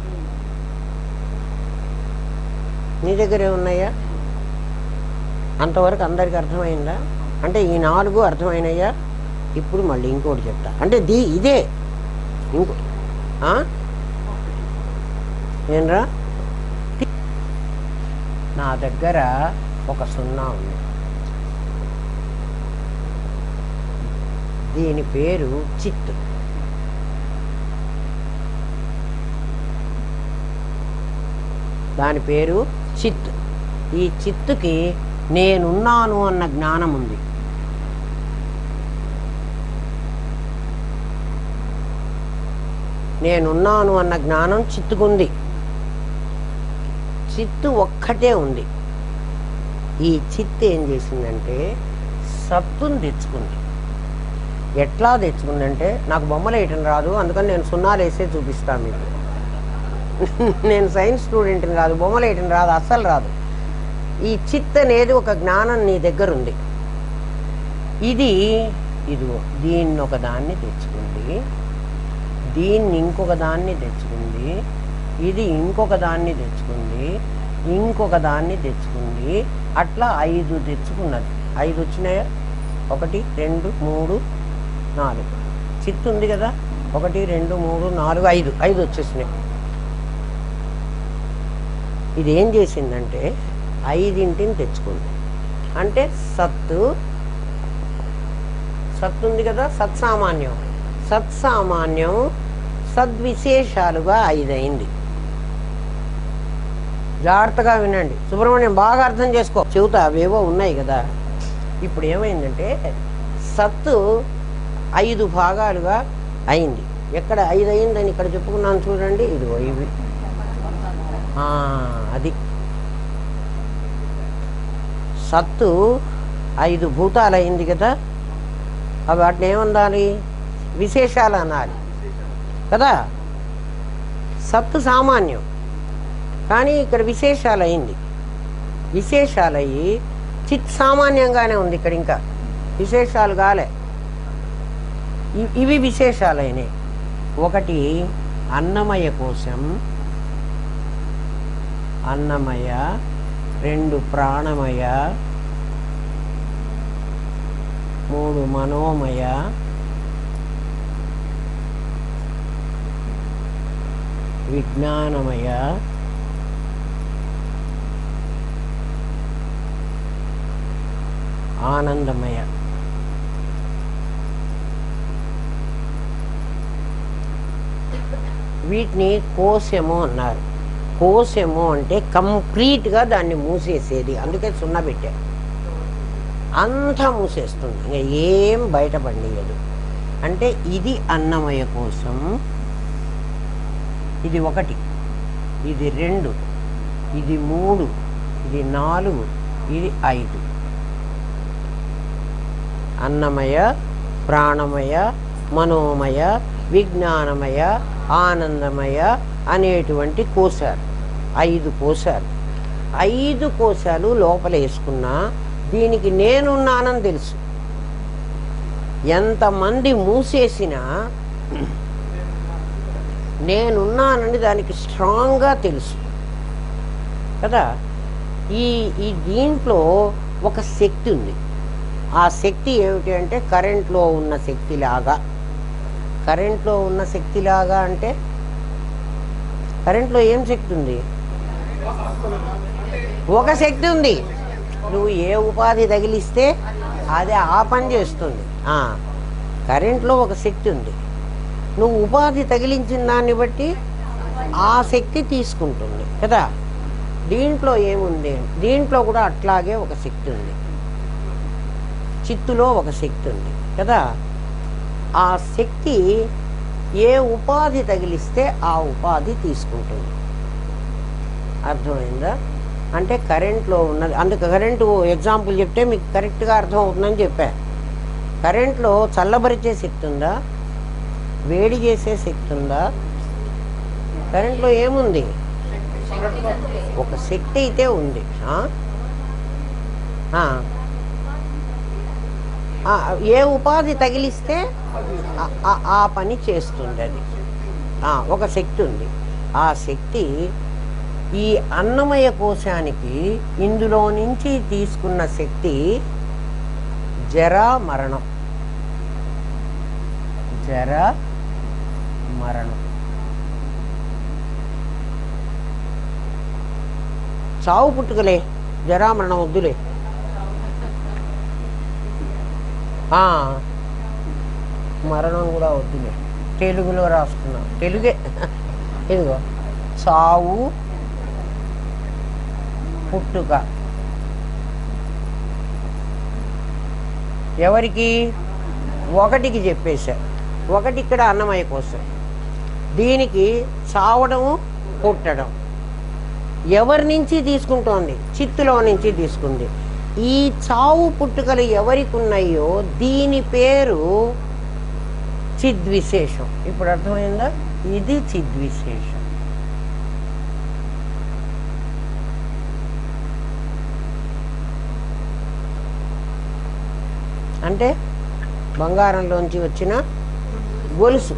నీ దగ్గరే ఉన్నాయా? అంతవరకు అందరికీ అర్థమైందా? అంటే ఈ 4 అర్థమైనయ్యా? ఇప్పుడు మళ్ళీ ఇంకోటి చెప్తా. అంటే ఇదే ఇంకో ఏంరా, నా దగ్గర ఒక 0 ఉంది. దీని పేరు చిత్. దాని పేరు చిత్. ఈ చిత్తుకి నేనున్నాను అన్న జ్ఞానం ఉంది. నేనున్నాను అన్న జ్ఞానం చిత్తుకుంది. చిత్తు ఒక్కటే ఉంది. ఈ చిత్తు ఏం చేసిందంటే సత్తుని తెచ్చుకుంది. ఎట్లా తెచ్చుకుందంటే, నాకు బొమ్మలు వేయటం రాదు, అందుకని నేను 0 వేసే చూపిస్తాను మీకు. నేను సైన్స్ స్టూడెంట్ని కాదు, బొమ్మలు వేయటం రాదు, అస్సలు రాదు. ఈ చిత్ అనేది ఒక జ్ఞానం నీ దగ్గర ఉంది. ఇదిగో దీన్ని ఒకదాన్ని తెచ్చుకుంది, దీన్ని ఇంకొక దాన్ని తెచ్చుకుంది, ఇది ఇంకొక దాన్ని తెచ్చుకుంది, ఇంకొక దాన్ని తెచ్చుకుంది. అట్లా 5 తెచ్చుకున్నది. 5 వచ్చినాయా? 1 2 3 4. చిత్తు ఉంది కదా, 1 2 3 4 5 వచ్చేసినాయి. ఇది ఏం చేసిందంటే 5ని తెచ్చుకుంది. అంటే సత్తు ఉంది కదా, సత్సామాన్యం సద్విశేషాలుగా 5 అయింది. జాగ్రత్తగా వినండి, సుబ్రహ్మణ్యం బాగా అర్థం చేసుకో. చెబుతా, అవేవో ఉన్నాయి కదా. ఇప్పుడు ఏమైందంటే సత్తు 5 భాగాలుగా అయింది. ఎక్కడ 5 అయిందని ఇక్కడ చెప్పుకున్నాను చూడండి. ఇదిగో ఇవి, అది సత్తు 5 భూతాలు అయింది కదా. అవి వాటిని ఏమనాలి? విశేషాలు అనాలి కదా. సత్తు సామాన్యం, కానీ ఇక్కడ విశేషాలు అయింది. విశేషాలయ్యి చిత్ సామాన్యంగానే ఉంది. ఇక్కడ ఇంకా విశేషాలు కాలే, ఇవి విశేషాలైనవి. 1 అన్నమయ కోశం, అన్నమయ. 2 ప్రాణమయ, 3 మనోమయ, 4 విజ్ఞానమయ, 5 ఆనందమయ. వీటిని కోశము అన్నారు. కోశము అంటే కంప్లీట్గా దాన్ని మూసేసేది, అందుకే 0 పెట్టారు. అంతా మూసేస్తుంది, ఇంకా ఏం బయటపడలేదు. అంటే ఇది అన్నమయ కోశం, ఇది 1, ఇది 2, ఇది 3, ఇది 4, ఇది 5. అన్నమయ, ప్రాణమయ, మనోమయ, విజ్ఞానమయ, ఆనందమయ అనేటువంటి కోశాలు, 5 కోశాలు. 5 కోశాలు లోపల వేసుకున్నా దీనికి నేనున్నానని తెలుసు. ఎంతమంది మూసేసినా నేనున్నానని దానికి స్ట్రాంగ్గా తెలుసు కదా. ఈ దీంట్లో ఒక శక్తి ఉంది. ఆ శక్తి ఏమిటి అంటే కరెంట్లో ఉన్న శక్తిలాగా. కరెంట్లో ఉన్న శక్తిలాగా అంటే కరెంట్లో ఏం శక్తి ఉంది? ఒక శక్తి ఉంది. నువ్వు ఏ ఉపాధి తగిలిస్తే అది ఆ పని చేస్తుంది. కరెంట్లో ఒక శక్తి ఉంది. నువ్వు ఉపాధి తగిలించిన దాన్ని బట్టి ఆ శక్తి తీసుకుంటుంది కదా. దీంట్లో ఏముంది, దీంట్లో కూడా అట్లాగే ఒక శక్తి ఉంది, చిత్తులో ఒక శక్తి ఉంది కదా. ఆ శక్తి ఏ ఉపాధి తగిలిస్తే ఆ ఉపాధి తీసుకుంటుంది. అర్థమైందా? అంటే కరెంట్లో ఉన్నది, అందుకు కరెంటు ఎగ్జాంపుల్ చెప్తే మీకు కరెక్ట్గా అర్థం అవుతుందని చెప్పా. కరెంట్లో చల్లబరిచే శక్తి ఉందా, వేడి చేసే శక్తి ఉందా? కరెంట్లో ఏముంది? ఒక శక్తి అయితే ఉంది. ఏ ఉపాధి తగిలిస్తే ఆ పని చేస్తుంది. అది ఒక శక్తి ఉంది. ఆ శక్తి ఈ అన్నమయ కోశానికి ఇందులో నుంచి తీసుకున్న శక్తి జరా మరణం, జరా మరణం. చావు పుట్టుకలే, జరామరణం వద్దులే. మరణం కూడా వద్దులే, తెలుగులో రాసుకున్నాం, తెలుగే. ఇదిగో చావు పుట్టుక ఎవరికి? ఒకటికి చెప్పేశారు. ఒకటి ఇక్కడ అన్నమయ కోసం, దీనికి చావడము పుట్టడం ఎవరి నుంచి తీసుకుంటోంది? చిత్తులో నుంచి తీసుకుంది. ఈ చావు పుట్టుకలు ఎవరికి ఉన్నాయో దీని పేరు చిద్విశేషం. ఇప్పుడు అర్థమైందా? ఇది చిద్విశేషం. అంటే బంగారంలోంచి వచ్చిన గొలుసు,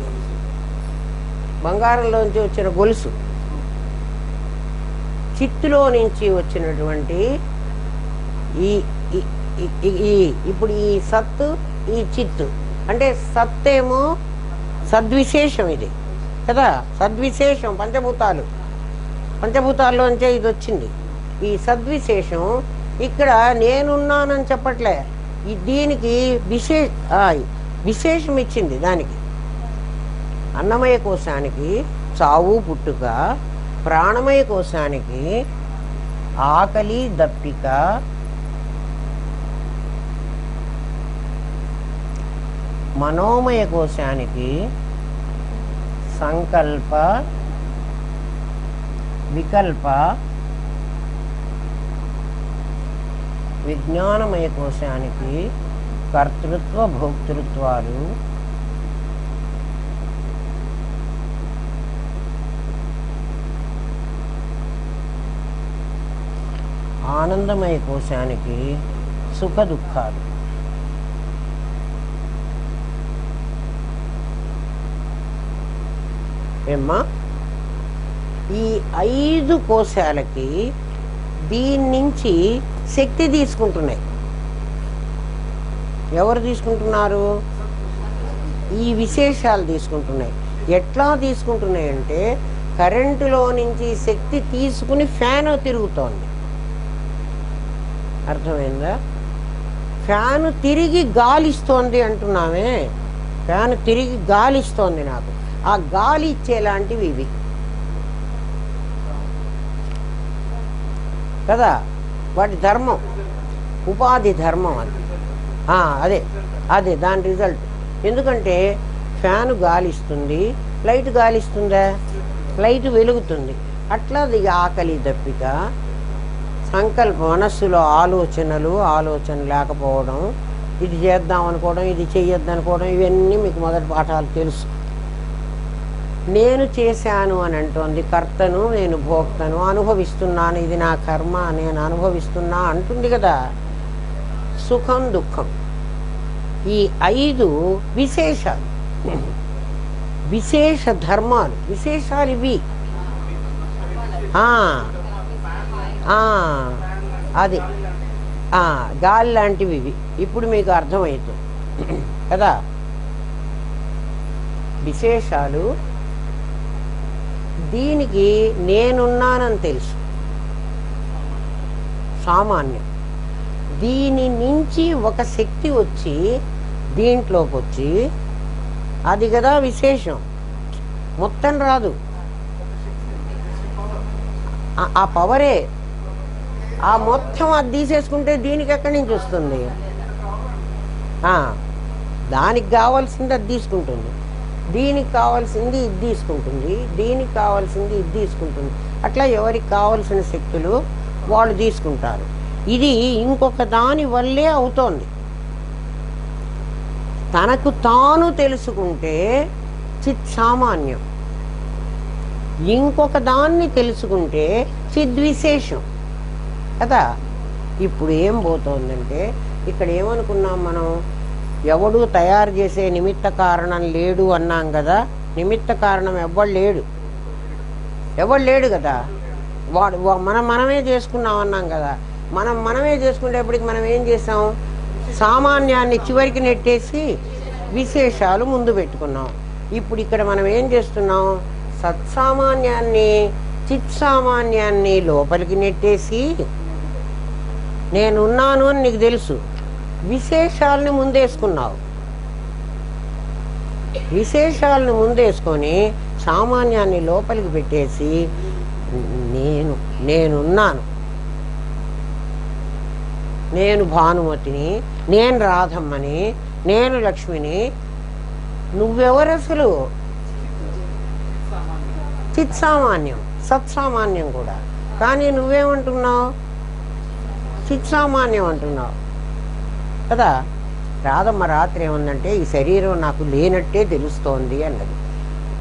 బంగారంలోంచి వచ్చిన గొలుసు, చిత్తులో నుంచి వచ్చినటువంటి ఇప్పుడు ఈ సత్తు, ఈ చిత్తు అంటే సత్తేమో సద్విశేషం ఇది కదా, సద్విశేషం. పంచభూతాల్లోంచే ఇది వచ్చింది. ఈ సద్విశేషం ఇక్కడ నేనున్నానని చెప్పట్లే, దీనికి విశేషం ఇచ్చింది. దానికి అన్నమయ కోశానికి చావు పుట్టుక, ప్రాణమయ కోశానికి ఆకలి దప్పిక, మనోమయ కోశానికి సంకల్ప వికల్ప, విజ్ఞానమయ కోశానికి కర్తృత్వ భోక్తృత్వాలు, ఆనందమయ కోశానికి సుఖ దుఃఖాలు. ఏమ్మా, ఈ 5 కోశాలకి దీని నుంచి శక్తి తీసుకుంటున్నాయి. ఎవరు తీసుకుంటున్నారు? ఈ విశేషాలు తీసుకుంటున్నాయి. ఎట్లా తీసుకుంటున్నాయి అంటే కరెంటులో నుంచి శక్తి తీసుకుని ఫ్యాన్ తిరుగుతోంది. అర్థమైందా? ఫ్యాను తిరిగి గాలిస్తోంది అంటున్నామే, ఫ్యాను తిరిగి గాలిస్తోంది నాకు. ఆ గాలి ఇచ్చేలాంటివి ఇవి కదా, వాటి ధర్మం, ఉపాధి ధర్మం అది. అదే దాని రిజల్ట్. ఎందుకంటే ఫ్యాను గాలిస్తుంది, లైట్ గాలిస్తుందా? లైట్ వెలుగుతుంది. అట్లా అది ఆకలి దప్పిక, సంకల్పం, మనస్సులో ఆలోచన లేకపోవడం, ఇది చేద్దాం అనుకోవడం, ఇది చెయ్యొద్దు అనుకోవడం, ఇవన్నీ మీకు మొదటి పాఠాలు తెలుసు. నేను చేశాను అని అంటోంది, కర్తను, నేను భోక్తను, అనుభవిస్తున్నాను, ఇది నా కర్మ, నేను అనుభవిస్తున్నా అంటుంది కదా. సుఖం దుఃఖం, ఈ 5 విశేషాలు, విశేష ధర్మాలు, విశేషాలు ఇవి. అది గాలి లాంటివి ఇవి. ఇప్పుడు మీకు అర్థమవుతుంది కదా. విశేషాలు, దీనికి నేనున్నానని తెలుసు, సామాన్యం. దీని నుంచి ఒక శక్తి వచ్చి దీంట్లోకి వచ్చి అది కదా విశేషం. మొత్తం రాదు, ఆ పవరే. ఆ మొత్తం అది తీసేసుకుంటే దీనికి ఎక్కడి నుంచి వస్తుంది? దానికి కావాల్సింది అది తీసుకుంటుంది, దీనికి కావాల్సింది ఇది తీసుకుంటుంది, దీనికి కావాల్సింది ఇది తీసుకుంటుంది. అట్లా ఎవరికి కావాల్సిన శక్తులు వాళ్ళు తీసుకుంటారు. ఇది ఇంకొక దాని వల్లే అవుతోంది. తనకు తాను తెలుసుకుంటే చిత్ సామాన్యం, ఇంకొక దాన్ని తెలుసుకుంటే చిద్విశేషం కదా. ఇప్పుడు ఏం పోతోందంటే, ఇక్కడ ఏమనుకున్నాం మనం, ఎవడు తయారు చేసే నిమిత్త కారణం లేడు అన్నాం కదా. నిమిత్త కారణం ఎవ్వడు లేడు కదా. వాడు మనమే చేసుకున్నాం అన్నాం కదా. మనమే చేసుకునేప్పటికి మనం ఏం చేసాం? సామాన్యాన్ని చివరికి నెట్టేసి విశేషాలు ముందు పెట్టుకున్నాం. ఇప్పుడు ఇక్కడ మనం ఏం చేస్తున్నాం? సత్సామాన్యాన్ని చిత్సామాన్యాన్ని లోపలికి నెట్టేసి నేనున్నాను అని నీకు తెలుసు, విశేషాలని ముందేసుకున్నావు. విశేషాలను ముందేసుకొని సామాన్యాన్ని లోపలికి పెట్టేసి నేనున్నాను, నేను భానుమతిని, నేను రాధమ్మని, నేను లక్ష్మిని. నువ్వెవరు అసలు? చిత్సామాన్యం, సత్సామాన్యం కూడా. కానీ నువ్వేమంటున్నావు? చిత్సామాన్యం అంటున్నావు కదా. రాధమ్మ రాత్రి ఏముందంటే, ఈ శరీరం నాకు లేనట్టే తెలుస్తోంది అన్నది.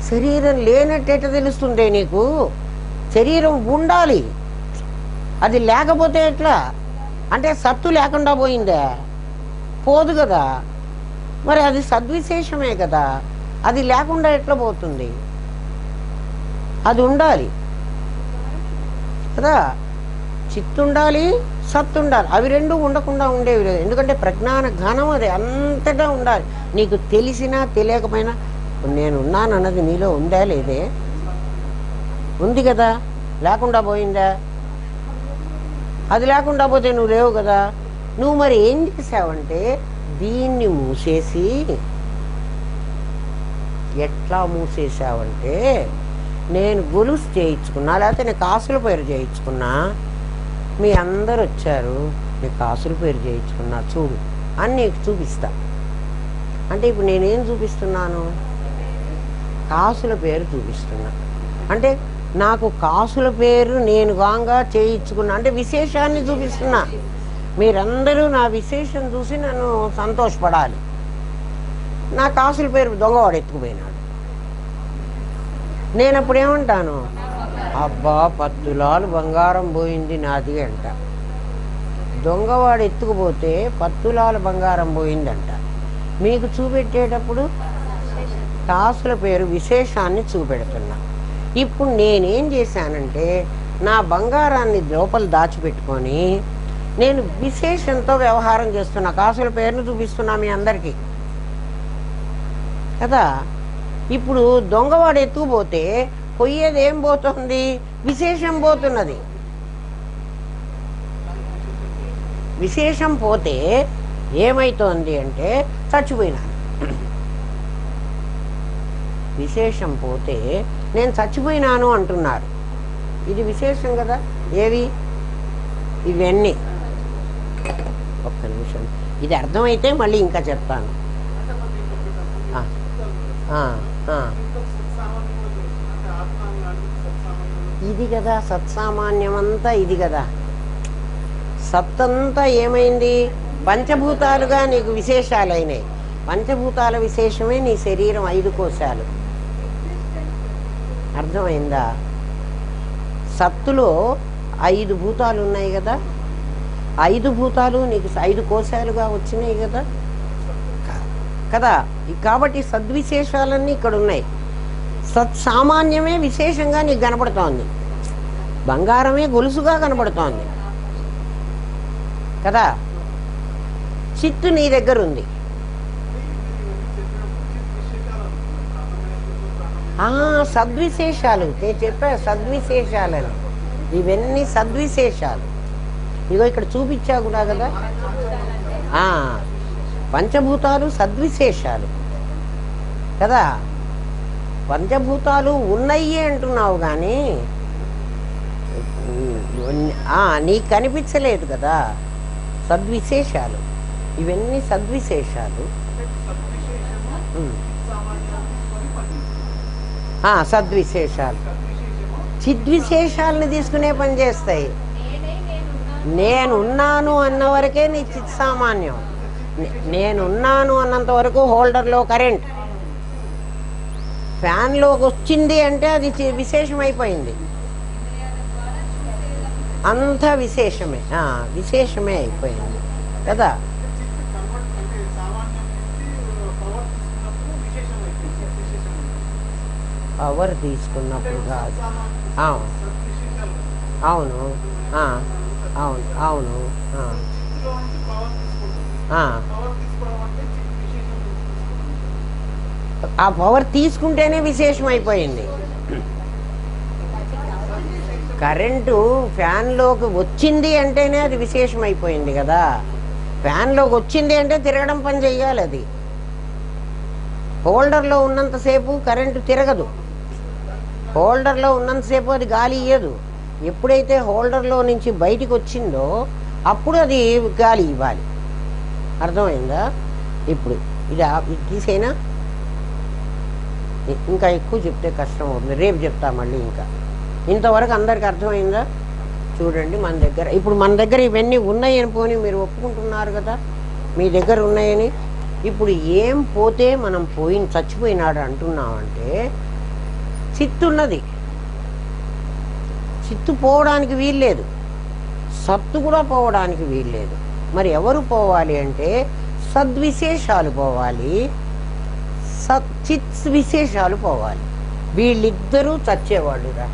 శరీరం లేనట్టేట తెలుస్తుందే నీకు? శరీరం ఉండాలి, అది లేకపోతే ఎట్లా? అంటే సత్తు లేకుండా పోయిందే, పోదు కదా. మరి అది సద్విశేషమే కదా, అది లేకుండా ఎట్లా పోతుంది? అది ఉండాలి కదా. చిత్తు ఉండాలి, సత్తు ఉండాలి. అవి రెండు ఉండకుండా ఉండేవి లేదు. ఎందుకంటే ప్రజ్ఞాన ఘనం అది అంతటా ఉండాలి. నీకు తెలిసినా తెలియకపోయినా నేనున్నాను అన్నది నీలో ఉందా లేదే? ఉంది కదా. లేకుండా పోయిందా? అది లేకుండా పోతే నువ్వు లేవు కదా. నువ్వు మరి ఏం చేసావంటే దీన్ని మూసేసి, ఎట్లా మూసేసావంటే, నేను గొలుసు చేయించుకున్నా, లేకపోతే నేను కాసుల పేరు చేయించుకున్నా, మీ అందరు వచ్చారు, నీ కాసుల పేరు చేయించుకున్నా చూడు అని నీకు చూపిస్తా. అంటే ఇప్పుడు నేనేం చూపిస్తున్నాను? కాసుల పేరు చూపిస్తున్నా. అంటే నాకు కాసుల పేరు నేను గాంగా చేయించుకున్నా అంటే విశేషాన్ని చూపిస్తున్నా. మీరందరూ నా విశేషం చూసి నన్ను సంతోషపడాలి. నా కాసుల పేరు దొంగవాడు ఎత్తుకుపోయినాడు. నేను అప్పుడు ఏమంటాను? అబ్బా 10 తులాలు బంగారం పోయింది నాది అంట. దొంగవాడు ఎత్తుకుపోతే 10 తులాల బంగారం పోయిందంట. మీకు చూపెట్టేటప్పుడు కాసుల పేరు విశేషాన్ని చూపెడుతున్నా. ఇప్పుడు నేనేం చేశానంటే, నా బంగారాన్ని లోపల దాచిపెట్టుకొని నేను విశేషంతో వ్యవహారం చేస్తున్నా. కాసుల పేరును చూపిస్తున్నా మీ అందరికీ కదా. ఇప్పుడు దొంగవాడు ఎత్తుకుపోతే పోయేది ఏం పోతుంది? విశేషం పోతున్నది. విశేషం పోతే ఏమైతోంది అంటే చచ్చిపోయినాను. విశేషం పోతే నేను చచ్చిపోయినాను అంటున్నారు. ఇది విశేషం కదా. ఏవి ఇవన్నీ? ఒక్క నిమిషం, ఇది అర్థమైతే మళ్ళీ ఇంకా చెప్తాను. ఇది కదా సత్సామాన్యం అంతా. ఇది కదా సత్తంతా ఏమైంది? పంచభూతాలుగా నీకు విశేషాలైనాయి. పంచభూతాల విశేషమే నీ శరీరం 5 కోశాలు. అర్థమైందా? సత్తులో 5 భూతాలు ఉన్నాయి కదా. 5 భూతాలు నీకు 5 కోశాలుగా వచ్చినాయి కదా కదా. కాబట్టి సద్విశేషాలన్నీ ఇక్కడ ఉన్నాయి. సత్సామాన్యమే విశేషంగా నీకు కనపడుతోంది. బంగారమే గొలుసుగా కనపడుతోంది కదా. చిత్తు నీ దగ్గర ఉంది. సద్విశేషాలు నేను చెప్పా, సద్విశేషాలని. ఇవన్నీ సద్విశేషాలు. ఇగో ఇక్కడ చూపించా కూడా కదా. పంచభూతాలు సద్విశేషాలు. కదా. పంచభూతాలు ఉన్నాయి అంటున్నావు కానీ నీకు కనిపించలేదు కదా. సద్విశేషాలు ఇవన్నీ సద్విశేషాలు. సద్విశేషాలు చిద్విశేషాలని తీసుకునే పని చేస్తాయి. నేనున్నాను అన్న వరకే నీ చిత్ సామాన్యం. నేనున్నాను అన్నంత వరకు హోల్డర్లో కరెంట్. ఫ్యాన్లోకి వచ్చింది అంటే అది విశేషం అయిపోయింది. అంత విశేషమే విశేషమే అయిపోయింది కదా. పవర్ తీసుకున్నప్పుడు కాదు. అవును అవును అవును అవును ఆ పవర్ తీసుకుంటేనే విశేషం అయిపోయింది. కరెంటు ఫ్యాన్లోకి వచ్చింది అంటేనే అది విశేషం అయిపోయింది కదా. ఫ్యాన్లోకి వచ్చింది అంటే తిరగడం పని చెయ్యాలి. అది హోల్డర్లో ఉన్నంతసేపు కరెంటు తిరగదు. హోల్డర్లో ఉన్నంతసేపు అది గాలి ఇయ్యదు. ఎప్పుడైతే హోల్డర్లో నుంచి బయటికి వచ్చిందో అప్పుడు అది గాలి ఇవ్వాలి. అర్థమైందా? ఇప్పుడు ఇది తీసేనా? ఇంకా ఎక్కువ చెప్తే కష్టం అవుతుంది, రేపు చెప్తా మళ్ళీ. ఇంకా ఇంతవరకు అందరికి అర్థమైందా? చూడండి, మన దగ్గర ఇవన్నీ ఉన్నాయని పోని మీరు ఒప్పుకుంటున్నారు కదా, మీ దగ్గర ఉన్నాయని. ఇప్పుడు ఏం పోతే మనం చచ్చిపోయినాడు అంటున్నామంటే చిత్తున్నది. చిత్తు పోవడానికి వీల్లేదు, సత్తు కూడా పోవడానికి వీల్లేదు. మరి ఎవరు పోవాలి అంటే సద్విశేషాలు పోవాలి, చిత్ విశేషాలు పోవాలి. వీళ్ళిద్దరూ చచ్చేవాడురా.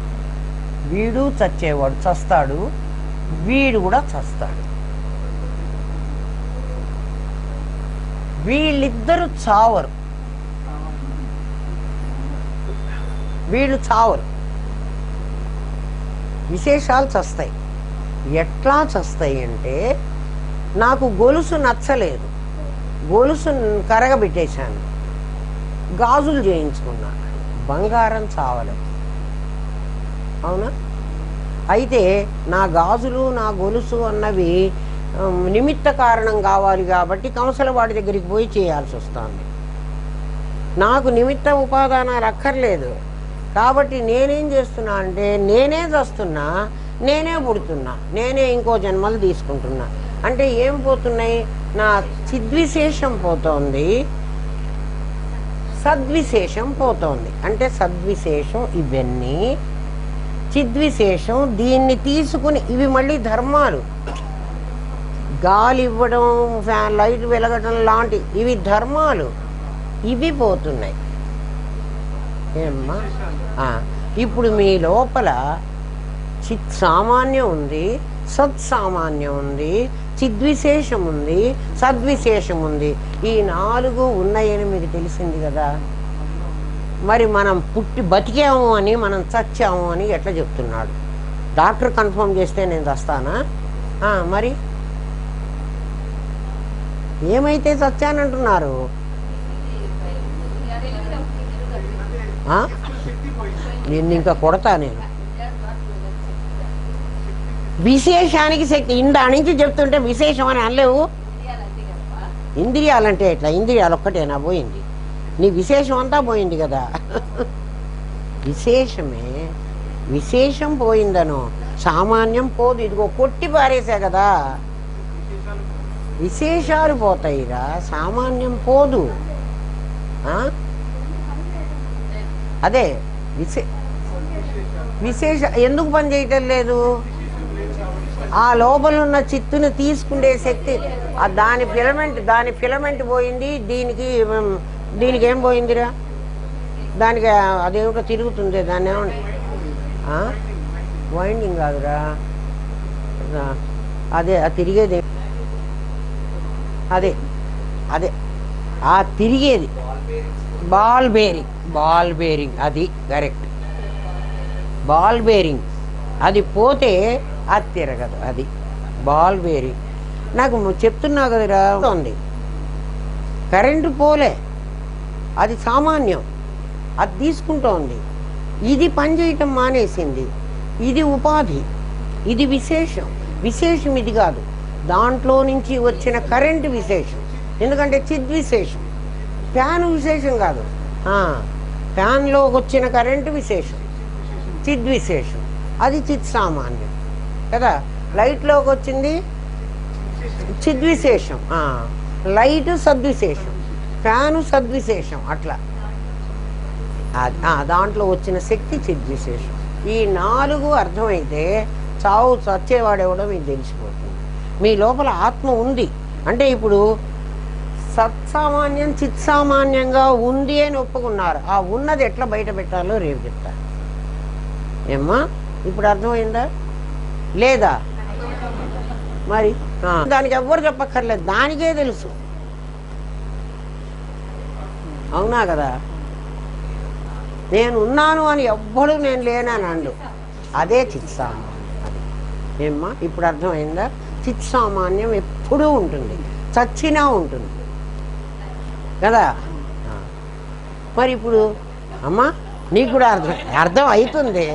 వీడు చచ్చేవాడు, చస్తాడు. వీడు కూడా చస్తాడు. వీళ్ళిద్దరూ చావరు. వీళ్ళు చావరు. విశేషాలు చస్తాయి. ఎట్లా చస్తాయి అంటే, నాకు గొలుసు నచ్చలేదు, గొలుసు కరగబెట్టేశాను, గాజులు చేయించుకున్నా, బంగారం చావలేదు. అవునా? అయితే నా గాజులు నా గొలుసు అన్నవి నిమిత్త కారణం కావాలి కాబట్టి కంసల వాడి దగ్గరికి పోయి చేయాల్సి వస్తుంది. నాకు నిమిత్త ఉపాదానాలు అక్కర్లేదు కాబట్టి నేనేం చేస్తున్నా అంటే, నేనే చస్తున్నా, నేనే పుడుతున్నా, నేనే ఇంకో జన్మలు తీసుకుంటున్నా. అంటే ఏం పోతున్నాయి? నా చిద్విశేషం పోతోంది, సద్విశేషం పోతోంది. అంటే సద్విశేషం ఇవన్నీ, చిద్విశేషం దీన్ని తీసుకుని, ఇవి మళ్ళీ ధర్మాలు. గాలి ఇవ్వడం, ఫ్యాన్ లైట్ వెలగడం లాంటి ఇవి ధర్మాలు. ఇవి పోతున్నాయి. ఏమ్మా? ఇప్పుడు మీ లోపల చిత్ సామాన్యం ఉంది, సత్సామాన్యం ఉంది, చిద్విశేషం ఉంది, సద్విశేషం ఉంది. ఈ 4 ఉన్నాయని మీకు తెలిసింది కదా. మరి మనం బతికాము అని, మనం చచ్చాము అని ఎట్లా చెప్తున్నాడు? డాక్టర్ కన్ఫర్మ్ చేస్తే నేను చస్తానా? మరి ఏమైతే చచ్చానంటున్నారు? నిన్ను ఇంకా కొడతా నేను. విశేషానికి శక్తి ఇందా నుంచి చెప్తుంటే విశేషం అని అనలేవు. ఇంద్రియాలంటే ఎట్లా? ఇంద్రియాలు ఒక్కటేనా పోయింది? నీ విశేషం అంతా పోయింది కదా. విశేషమే, విశేషం పోయిందను, సామాన్యం పోదు. ఇదిగో కొట్టి పారేసా కదా. విశేషాలు పోతాయిరా, సామాన్యం పోదు. అదే విశేష ఎందుకు పని చేయటం లేదు? ఆ లోపల ఉన్న చిత్తుని తీసుకునే శక్తి, దాని ఫిలమెంట్ పోయింది. దీనికి ఏం పోయిందిరా? దానికి అదేమిటో తిరుగుతుంది. దాన్ని ఏమంటే వైండింగ్ కాదురా, అదే ఆ తిరిగేది, అదే అదే ఆ తిరిగేది బాల్ బేరింగ్. అది కరెక్ట్. బాల్ బేరింగ్ అది పోతే అది తిరగదు. అది బాల్ బేరింగ్. నాకు చెప్తున్నా కదరా, ఉంది కరెంటు పోలే, అది సామాన్యం, అది తీసుకుంటోంది. ఇది పనిచేయటం మానేసింది, ఇది ఉపాధి, ఇది విశేషం. విశేషం ఇది కాదు, దాంట్లో నుంచి వచ్చిన కరెంటు విశేషం. ఎందుకంటే చిద్విశేషం, ఫ్యాన్ విశేషం కాదు. ఫ్యాన్లోకి వచ్చిన కరెంటు విశేషం, చిద్విశేషం, అది చిత్ సామాన్యం కదా. లైట్లోకి వచ్చింది చిద్విశేషం, లైటు సద్విశేషం, ఫ్యాను సద్విశేషం. అట్లా దాంట్లో వచ్చిన శక్తి చిద్విశేషం. ఈ 4 అర్థమైతే చావు చచ్చేవాడెవడో మీకు తెలిసిపోతుంది. మీ లోపల ఆత్మ ఉంది అంటే ఇప్పుడు సత్సామాన్యం చిత్సామాన్యంగా ఉంది అని ఒప్పుకున్నారు. ఆ ఉన్నది ఎట్లా బయట పెట్టాలో రేపు చెప్తారు. ఏమ్మా ఇప్పుడు అర్థమైందా లేదా? మరి దానికి ఎవ్వరు చెప్పక్కర్లేదు, దానికే తెలుసు. అవునా కదా? నేను ఉన్నాను అని ఎవ్వడు నేను లేనని అండు, అదే చిత్సామాన్యం. ఏమ్మా ఇప్పుడు అర్థమైందా? చిత్సామాన్యం ఎప్పుడూ ఉంటుంది, చచ్చినా ఉంటుంది కదా. మరి ఇప్పుడు అమ్మా నీకు కూడా అర్థం అవుతుంది.